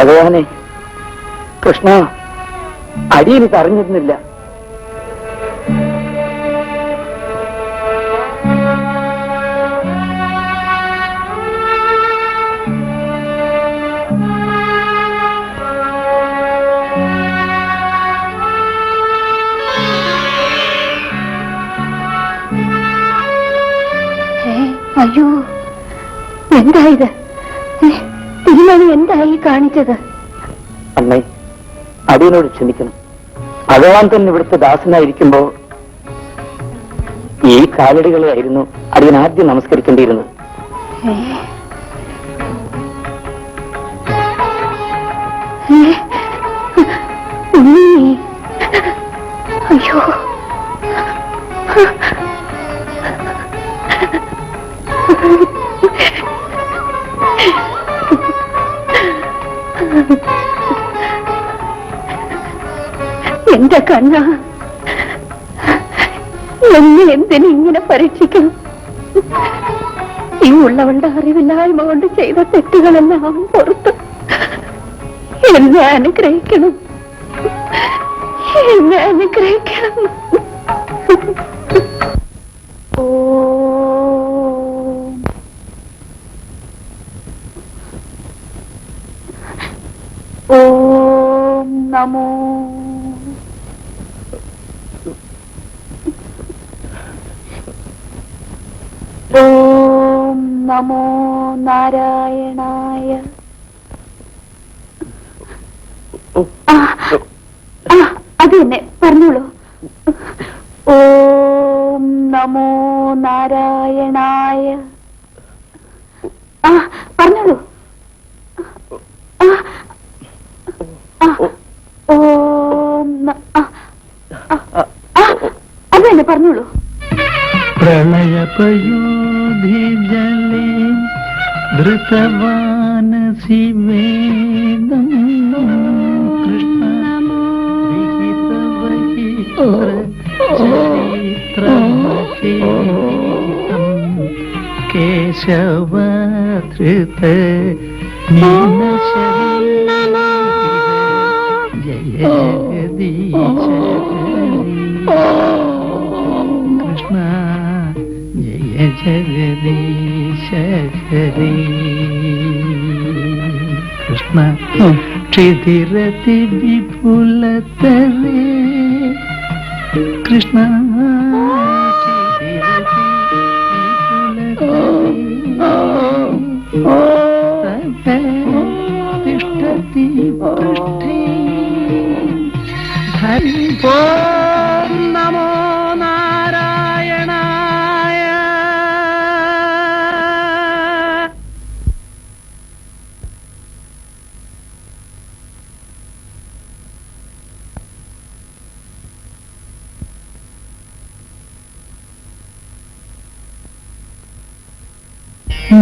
Speaker 2: ഭഗവാനെ, കൃഷ്ണ, അടിയെനിക്ക് അറിഞ്ഞിരുന്നില്ല.
Speaker 5: അയ്യോ, എന്തായത്? തിരുമണി എന്തായി കാണിച്ചത്?
Speaker 2: അമ്മേ, അടിയനോട് ക്ഷമിക്കണം. ഭഗവാൻ തന്നെ ഇവിടുത്തെ ദാസനായിരിക്കുമ്പോ ഈ കാലടികളെയായിരുന്നു അടിയൻ ആദ്യം നമസ്കരിക്കേണ്ടിയിരുന്നത്.
Speaker 5: അയ്യോ, എന്റെ കണ്ണ, എന്നെ എന്തിനിങ്ങനെ പരീക്ഷിക്കണം? ഈ ഉള്ളവളുടെ അറിവില്ലായ്മ കൊണ്ട് ചെയ്ത തെറ്റുകളെല്ലാം പുറത്ത് എന്നെ അനുഗ്രഹിക്കണം, എന്നെ അനുഗ്രഹിക്കണം. ഓം നമോ ഓം നമോ നാരായണായ. അത് തന്നെ പറഞ്ഞോളൂ. ഓം നമോ നാരായണായ. പറഞ്ഞോളൂ. ഓം അത് തന്നെ പറഞ്ഞോളൂ.
Speaker 1: പ്രളയപയോധി ജലേ ധൃതവാനസി വേദം കൃഷ്ണ ചരിത്രമചേതം കേശവധൃത ജഗദീശ കൃഷ്ണ ജയ ജഗദീശ ഹരി കൃഷ്ണ ക്ഷിതിരതി വിപുലതരേ കൃഷ്ണ ക്ഷിതിരതി വിപുലതരേ തിഷ്ഠതി പൃഷ്ഠേ ഹരി ഓം നമോ നാരായണായ.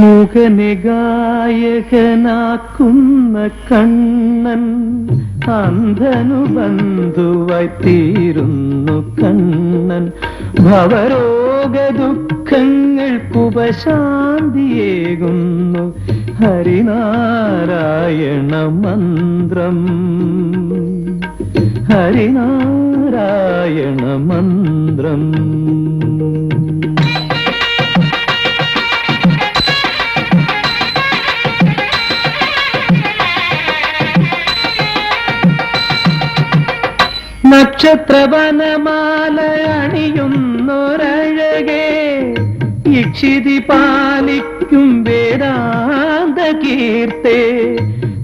Speaker 1: മൂകനെ ഗായകനാക്കുന്ന കണ്ണൻ അന്ധനു ബന്ധുവായി തീരുന്നു കണ്ണൻ. ഭവരോഗ ദുഃഖങ്ങൾക്കുപശാന്തിയേകുന്നു ഹരിനാരായണ മന്ത്രം, ഹരിനാരായണ മന്ത്രം. നക്ഷത്രവനമാല അണിയുന്നൊരഴകേ ഇക്ഷിതി പാലിക്കും വേദാന്ത കീർത്തേ.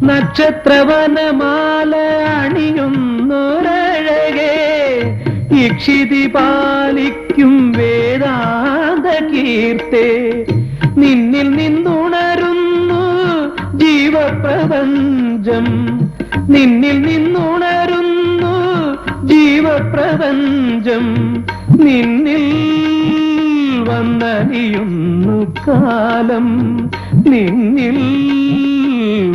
Speaker 1: നക്ഷത്രവനമാല അണിയുന്നൊരഴകേ ഇക്ഷിതി പാലിക്കും വേദാന്ത കീർത്തേ. നിന്നിൽ നിന്നുണരുന്നു ജീവപ്രപഞ്ചം, നിന്നിൽ നിന്നുണരുന്നു ജീവപ്രപഞ്ചം. നിന്നിൽ വന്നലിയുന്നു കാലം, നിന്നിൽ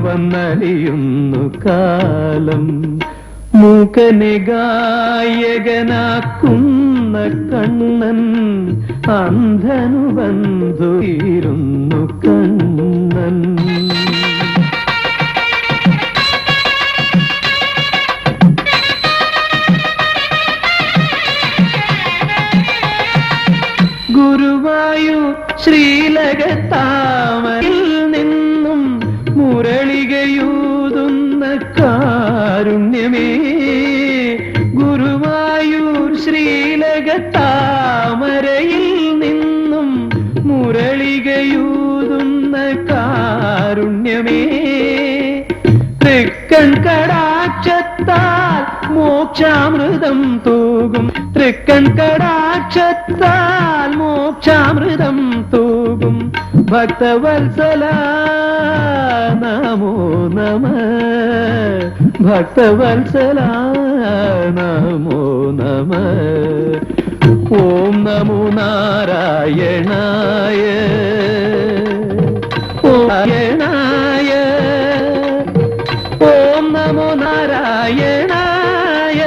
Speaker 1: വന്നലിയുന്നു കാലം. മൂകനെ ഗായകനാക്കുന്ന കണ്ണൻ അന്ധനു ബന്ധുയിരുന്നു കണ്ണൻ. കാരുണ്യമേ ഗുരുവായൂർ ശ്രീലകത്താമരയിൽ നിന്നും മുരളികയൂതുന്ന കാരുണ്യമേ തൃക്കൺ കടാക്ഷത്താൽ മോക്ഷാമൃതം തൂകും തൃക്കൺ കടാക്ഷത്താൽ മോക്ഷാമൃതം തൂകും ഭക്തവത്സല നമോ നമ ഭക്തവത്സല നമോ നമ ഓം നമോ നാരായണായ നാരായണായ ഓം നമോ നാരായണായ